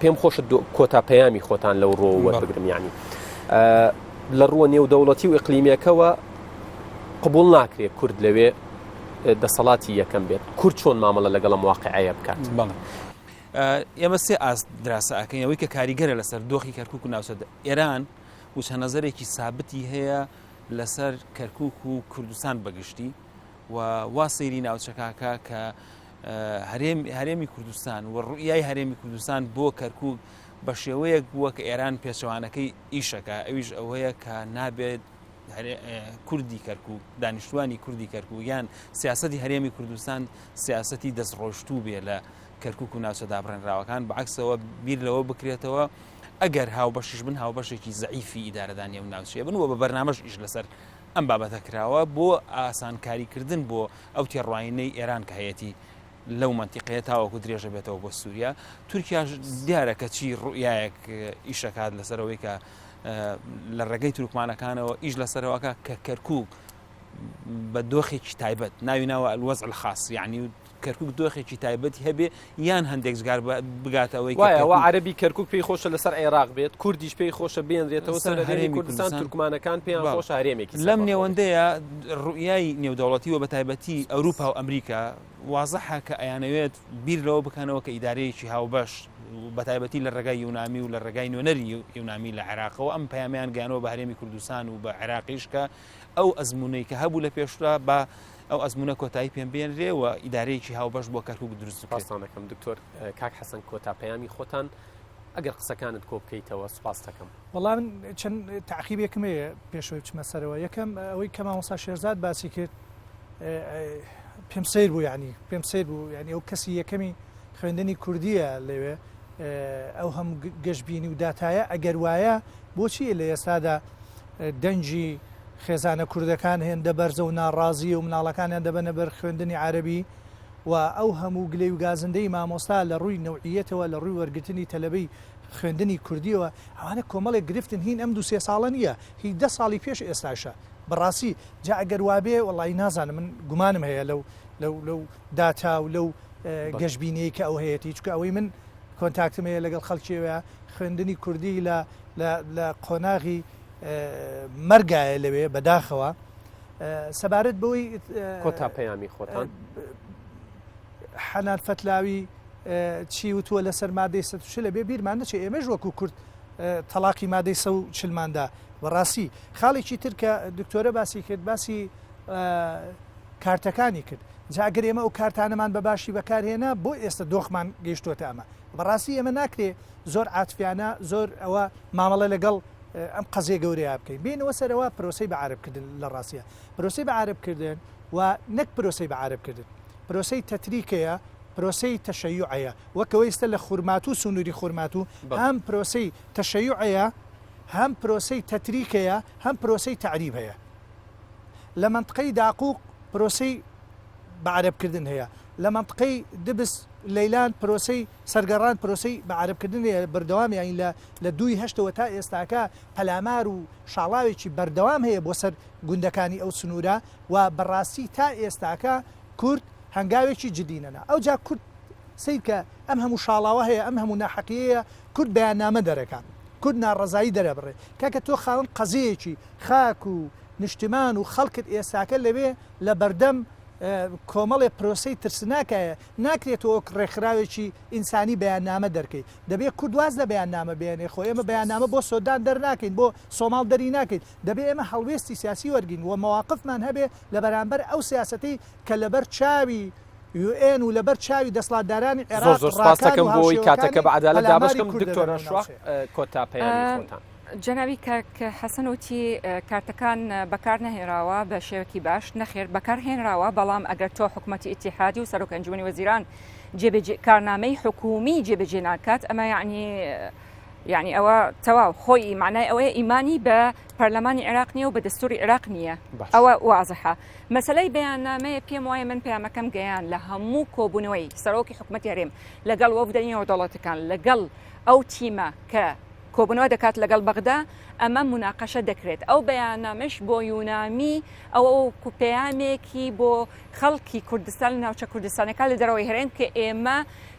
پێم خۆشە کۆتا پەیامی خۆتان لەو ڕۆ وەربگرم ینی لە ڕووە نێودەوڵەتی و ئیقلیمیەکەوە قبول ناکرێت کورد لەوێ دەسەڵاتی یەکەم بێت کورد چۆن مامەڵە لەگەڵ واقعەیە بکات ئێمە سێ ئاست دراسە ئەکەینەوەی کە کاریگەرە لەسەر دۆخی کەرکووک و ناوچە ئێران وچە نەزەرێکی سابتی هەیە لەسەر کەرکووک و کوردستان بەگشتی و وا سەیری ناوچەکاکە کە هەرێمی کوردستان و ڕوئیای هەرێمی کوردستان بۆ کەرکووک بە شێوەیەک بووە کە ئێران پێچەوانەکەی ئیشەکە ئەویش ئەوەیە کە نابێت کوردی کەرکووک دانیشتوانی کوردی کەرکووک یان سیاسەتی هەرێمی کوردستان سیاسەتی دەستڕۆشتوو بێ لە کەرکووک و ناوچە دابڕێنراوەکان بەعکسەوە بیر لەوە بکرێتەوە ئەگەر هاوبەشیش بن هاوبەشێکی زەعیفی ئیدارەدانی ئەو ناوچەیە بن و بە بەرنامەش ئیش لەسەر ئەم بابەتە کراوە بۆ ئاسانکاریکردن بۆ ئەو تێڕواینەی ئێران کە هەیەی لەو منتیقەیە تاوەکو درێژە بێتەوە بۆ سووریا. تورکیا دیارە کە چی ڕوئایەک ئیشەکات لەسەرەوەی کە لە ڕێگەی تورکمانەکانەوە ئیش لەسەرەوەکە کە کەرکووک بە دۆخێکی تایبەت ناوی ناوە الوەزع الخاص، یعنی کەرکووک دۆخێکی تایبەتی هەبێ یان هەندێک جگار بگاتەوەی وایە عەربی کەرکووک پێی خۆشە لەسەر عێراق بێت، کوردیش پێی خۆشە بێنرێتەوە سەر هەرێمی کوردستان، تورکمانەکان پێیان خۆشە هەرێمێکی. لەم نێوەندەیە ڕوئیای نێودەوڵەتیوە بە تایبەتی ئەوروپا و ئەمریکا وازەحە کە ئەیانەوێت بیر لەوە بکەنەوە کە ئیدارەیەکی هاوبەش بە تایبەتی لە ڕێگای یونامی و لە ڕێگای نوێنەری یونامی لە عێراقەوە ئەم پەیامیان گەیانەوە بە هەرێمی کوردستان و بە عێراقیش کە ئەو ئەزمونەی کە هەبوو لە پێشترا بە ئەو ئەزمونە کۆتایی پێم بێنرێ و ئیدارەیەکی هاوبەش بۆ کەرکووک دروست بکات. پاسانەکەم دکتۆر کاک حەسەن کۆتا پەیامی خۆتان ئەگەر قسەکانت کۆ بکەیتەوە سوپاس دەکەم. وەڵام چەند تاقیبێکم هەیە پێشەوەی بچمە سەرەوە. یەکەم ئەوەی کە مامۆستا شێرزاد باسی کرد پێم سیر بوو، پێم سیر بوو، ئەو کەسی یەکەمی خوێندنی کوردیە لەوێ ئەو هەموو گەشتبینی و داتایە ئەگەر وایە بۆچی لە ئێستادا دەنجی خێزانە کوردەکان هێندە بەرزە و ناڕازیە و مناڵەکانیان دەبەنە بەر خوێندنی عەربی و ئەو هەموو گلەی و گازندەی مامۆستا لە ڕووی نەوعیەتەوە لە ڕووی وەرگرتنی تەلەبەی خوێندنی کوردیەوە ئەوانە کۆمەڵێک گرفتن هین ئەم 2-3 ساڵە نییە، هی 10 ساڵی پێش ئێستاشە بەڕاستی. جا ئەگەر وابێ وەڵی نازانم، من گومانم هەیە لەو داتا و لەو گەشتبینەیە کە ئەو هەیەی، چکە ئەوەی من کۆنتاکتم هەیە لەگەڵ خەڵکیەوە خوێندنی کوردی لە قۆناغی مەرگایە لەوێ بەداخەوە سەبارەت بەوەی کۆتا پەیامی خۆتان حەنان فەتلاوی چی وتووە لەسەر مادەی 140 لەبێ بیرمان نەچێ ئێمەش وەکو کورد تەلاقی مادەی 140ماندا بەڕاستی. خاڵێکی تر کە دکتۆرە باسی کرد، باسی کارتەکانی کرد. جاگەر ئێمە ئەو کارتانەمان بە باشی بەکارهێنا بۆ ئێستا دۆخمان گەیشتوتە ئەمە. بەڕاستی ئێمە ناکرێ زۆر عاتفیانە زۆر ئەوە مامەڵە لەگەڵ ئەم قەزیە گەورەیە بکەین، بینەوە سەرەوە پرۆسەی بە عاربکردن لە ڕاستیە، پرۆسەی بە عاربکردن و نەک پرۆسەی بە عاربکردن، پرۆسەی تەتریکەیە، پرۆسەی تەشەیوعەیە، وەکەوەی ئێستا لە خورمات و سنووری خورمات و هەم پرۆسەی تەشەیوعەیە، هەم پرۆسەی تەتریکەیە، هەم پرۆسەی تعریب هەیە. لە منطقەی داقوق پرۆسەی بە عاربکردن هەیە، لە منطقەی دبس لەیلان پرۆسەی سەرگەڕان پرۆسەی بە عاربکردن بەردەوامیان لە 2 تا ئێستاکە پەلامار و شاڵاوێکی بەردەوام هەیە بۆ سەر گوندەکانی ئەو سنوورە و بەڕاستی تا ئێستاکە کورد هەنگاوێکی جدینەنا. ئەو جا کورد سیرکە ئەم هەموو شاڵاوە هەیە، ئەم هەموو ناحەقیەیە، کورد بەیاننامە دەرەکان، کورد ناڕەزایی دەرەبڕێ. کاکە تۆ خاوەن قەزەیەکی خاک و نیشتمان و خەڵکت ئێستاکە لەوێ لە بەردەم کۆمەڵێ پرۆسەی ترسناکایە ناکرێتەوە ڕێکخراوێکی ئینسانی بەیاننامە دەرکەیت. دەبێت کوردواز لە بەیاننامە بێنێ، خۆ ئێمە بەیاننامە بۆ سۆدان دەرناکەین، بۆ سۆماڵ دەری ناکەین، دەبێت ئێمە هەڵوێستی سیاسی وەرگین و مەواقفمان هەبێ لە بەرامبەر ئەو سیاسەتی کە لەبەر چاوی UN و لەبەر چاوی دەسڵاتدارانی عێراق زۆر سپاس دەکەم بۆی کاتەکە بە عەدالەت دابەشکەم. دکتۆرە شواح کۆتا پەیامی خۆتان. جەنابی کە حەسەن وتی کارتەکان بەکار نەهێراوە بە شێوەکی باش، نەخێر بەکارهێنراوە، بەڵام ئەگەر تۆ حکوومەتی ئیتیحادی و سەرۆک ئەنجومەنی وەزیران کارنامەی حکومی جێبەجێ ناکات، ئەمە یعنی ئەوە تەواو خۆی معنای ئەوەیە ئیمانی بە پەرلەمانی عێراق نییە و بە دەستوری عێراق نییە. ئەوە وازەحە. مەسەلەی بەیاننامەیە پێم وایە من پەیامەکەم گەیان لە هەموو کۆبوونەوەی سەرۆکی حکوومەتی هەرێم لەگەڵ وەفدە نێودەوڵەتەکان لەگەڵ ئەو تیمە کە کۆبنەوە دەکات لەگەڵ بەغدا، ئەمە مناقەشە دەکرێت. ئەو بەیاننامەش بۆ یونامی ئەوە پەیامێکی بۆ خەڵکی کوردستان لە ناوچە کوردستانەکان لە دەرەوەی هەرێم کە ئێمە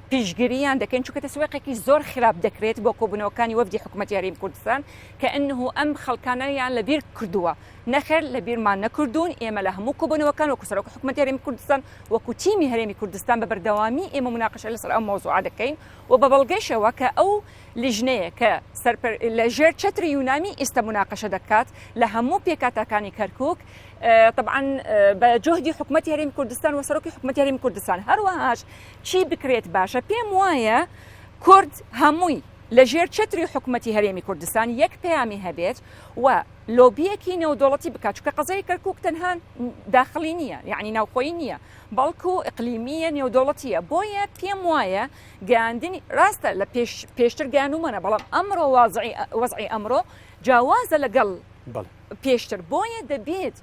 پیشگیریان دەکەین، چونکە تەسویقێکی زۆر خراپ دەکرێت بۆ کۆبوونەوەکانی وەفدی حکوومەتی هەرێمی کوردستان کە ئەنه ئەم خەڵکانەیان لەبیر کردووە. نەخێر لەبیرمان نەکردوون. ئێمە لە هەموو کۆبوونەوەکان وەکو سەرۆک حکوومەتی هەرێمی کوردستان وەکو تیمی هەرێمی کوردستان بە بەردەوامی ئێمە مناقەشە لەسەر ئەم مۆزوعە دەکەین و بە بەڵگەیشەوە کە ئەو لیژنەیە کە لە ژێر چەتری یونامی ئێستا مناقەشە دەکات لە هەموو پێکاتەکانی کەرکووک، طبعا بە جهدی حکوومەتی هەرێمی کوردستان و سەرۆکی حکوومەتی هەرێمی کوردستان. هەروەهاش چی بکرێت باشە؟ پێم وایە کورد هەمووی لە ژێر چتری حکوومەتی هەرێمی کوردستان یەک پەیامی هەبێت و لۆبیەکی نێودوڵەتی بکات چکە قەزای کەرکووک تەنها داخلی نییە یعنی ناوخۆی نییە بەڵکو ئیقلیمیە نێودوڵەتیە بۆیە پێم وایە گەاندنی ڕاستە لە پێشتر گیانومەنە بەڵام ئەمڕۆ وەزعی ئەمڕۆ جیاوازە لەگەڵ پێشتر بۆیە دەبێت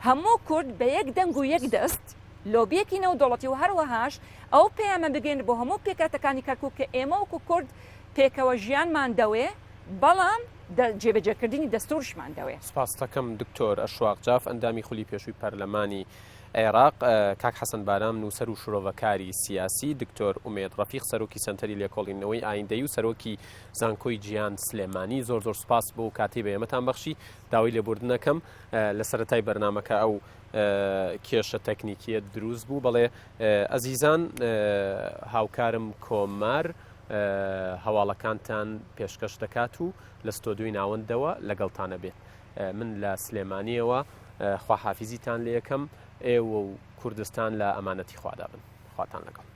هەموو کورد بە یەک دەنگ و یەک دەست لۆبیەکی نێودوڵەتی و هەروەهاش ئەو پەیامە بگەین بۆ هەموو پێکاتەکانی کەرکووک کە ئێمە وەکو کورد پێکەوە ژیانمان دەوێ بەڵام جێبەجێکردنی دەستورشمان دەوێ. سپاس دەکەم دکتۆر ئەشواق جاف ئەندامی خولی پێشووی پەرلەمانی عێراق کاک حەسەن بارام نووسەر و شرۆڤەکاری سیاسی دکتۆر ئومێد ڕەفیق سەرۆکی سەنتەری لێکۆڵینەوەی ئایندەی و سەرۆکی زانکۆی جیهان سلێمانی زۆر سپاس بۆ کاتی بە ئێمەتان بەخشی داوای لێبوردنەکەم لە سەرەتای بەرنامەکە ئەو کێشە تەکنیکیە دروست بوو بەڵێ ئەزیزان هاوکارم کۆمار هەواڵەکانتان پێشکەش دەکات و لە ستۆدیۆی ناوەندەوە لەگەڵتانە بێت من لە سلێمانیەوە خواحافیزیتان لە یەکەم ئێوە و کوردستان لە ئەمانەتی خوادا بن خواتان لەگەڵ